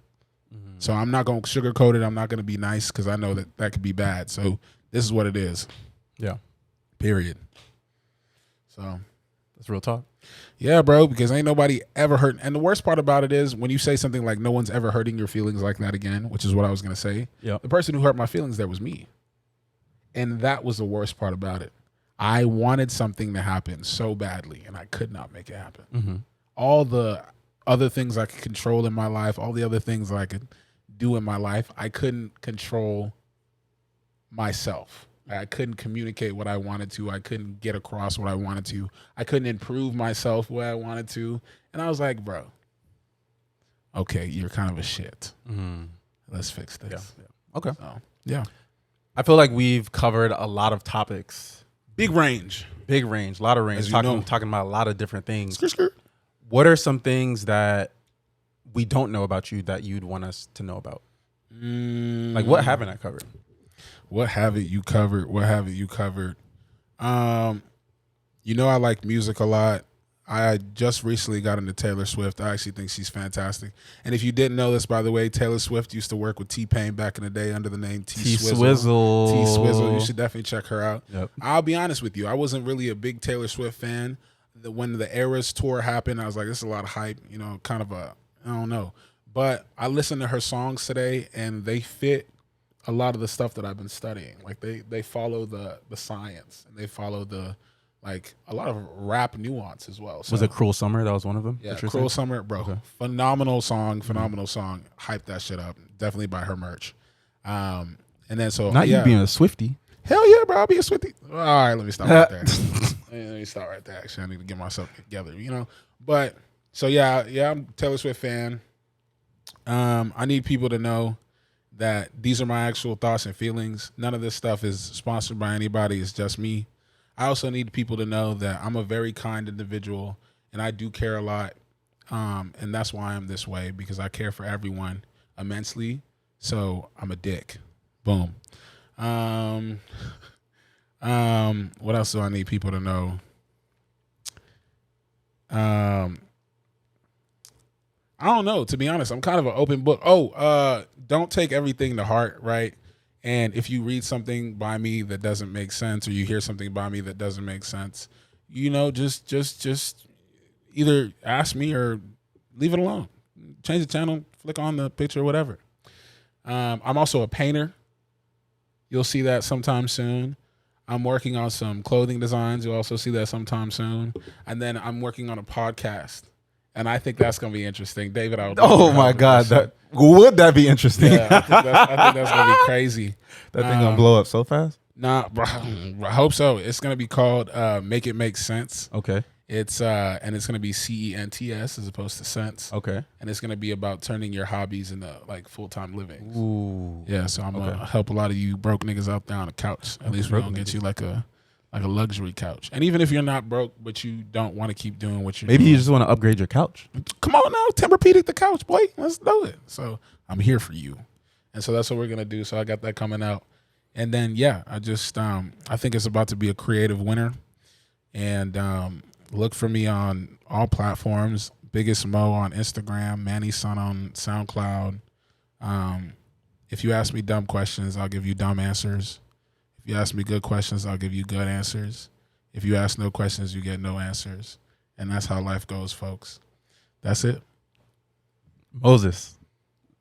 Mm-hmm. So I'm not going to sugarcoat it. I'm not going to be nice because I know that could be bad. So this is what it is. Yeah. Period. So. That's real talk. Yeah, bro, because ain't nobody ever hurt. And the worst part about it is when you say something like no one's ever hurting your feelings like that again, which is what I was going to say. Yep. The person who hurt my feelings there was me. And that was the worst part about it. I wanted something to happen so badly, and I could not make it happen. Mm-hmm. All the other things I could control in my life, all the other things that I could do in my life, I couldn't control myself. I couldn't communicate what I wanted to. I couldn't get across what I wanted to. I couldn't improve myself where I wanted to. And I was like, bro, okay, you're kind of a shit. Mm-hmm. Let's fix this. Yeah. Okay. So, yeah. I feel like we've covered a lot of topics. Big range, a lot of range, talking about a lot of different things. What are some things that we don't know about you that you'd want us to know about? Like, what haven't I covered? What haven't you covered? I like music a lot. I just recently got into Taylor Swift. I actually think she's fantastic. And if you didn't know this, by the way, Taylor Swift used to work with T-Pain back in the day under the name T-Swizzle. T-Swizzle. You should definitely check her out. Yep. I'll be honest with you. I wasn't really a big Taylor Swift fan. When the Eras tour happened, I was like, this is a lot of hype, kind of I don't know. But I listened to her songs today, and they fit a lot of the stuff that I've been studying. Like, they follow the science, and they follow like a lot of rap nuance as well. So, was it Cruel Summer? That was one of them? Yeah, Cruel Summer, bro. Okay. Phenomenal song. Hype that shit up. Definitely buy her merch. And then so not you being a Swiftie. Hell yeah, bro. I'll be a Swiftie. All right, let me stop right there. Actually, I need to get myself together, But so yeah, I'm a Taylor Swift fan. I need people to know that these are my actual thoughts and feelings. None of this stuff is sponsored by anybody. It's just me. I also need people to know that I'm a very kind individual and I do care a lot. And that's why I'm this way, because I care for everyone immensely. So I'm a dick. Boom. What else do I need people to know? I don't know, to be honest. I'm kind of an open book. Don't take everything to heart, right? And if you read something by me that doesn't make sense, or you hear something by me that doesn't make sense, just either ask me or leave it alone. Change the channel, flick on the picture, whatever. I'm also a painter. You'll see that sometime soon. I'm working on some clothing designs. You'll also see that sometime soon. And then I'm working on a podcast. And I think that's going to be interesting. David, I would love Oh your my help with God, this. would that be interesting? Yeah, I think that's going to be crazy. That thing gonna blow up so fast. Nah, bro, I hope so. It's going to be called Make It Make Sense. Okay. It's and it's gonna be CENTS as opposed to sense. Okay. And it's gonna be about turning your hobbies into like full-time living. Ooh. Yeah, so I'm gonna help a lot of you broke niggas out there on the couch. At least we're gonna get you like a luxury couch. And even if you're not broke, but you don't want to keep doing what you're Maybe doing, you just want to upgrade your couch. come on now, Tempur-Pedic the couch, boy. Let's do it. So I'm here for you. And so that's what we're gonna do. So I got that coming out. And then yeah, I just I think it's about to be a creative winter. And look for me on all platforms. Biggest Mo on Instagram, Manny Son on SoundCloud. If you ask me dumb questions, I'll give you dumb answers. If you ask me good questions, I'll give you good answers. If you ask no questions, you get no answers. And that's how life goes, folks. That's it. Moses,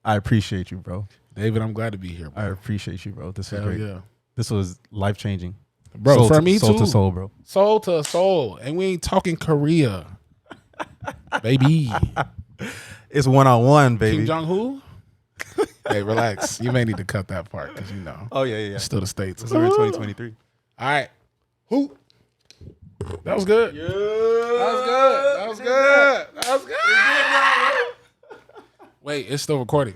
I appreciate you, bro. David, I'm glad to be here, bro. I appreciate you, bro. This is Hell great. yeah. This was life changing. Bro, soul for to, me soul too. to soul, bro. Soul to soul. And we ain't talking Korea. Baby. It's 1-on-1, baby. Kim Jong-un? Hey, relax. You may need to cut that part because you know. Oh yeah. It's still the States. We're in 2023. All right. Who? That was good. Yeah. That was good. That was good. Wait, it's still recording.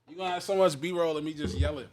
You gonna have so much B-roll of me just yelling.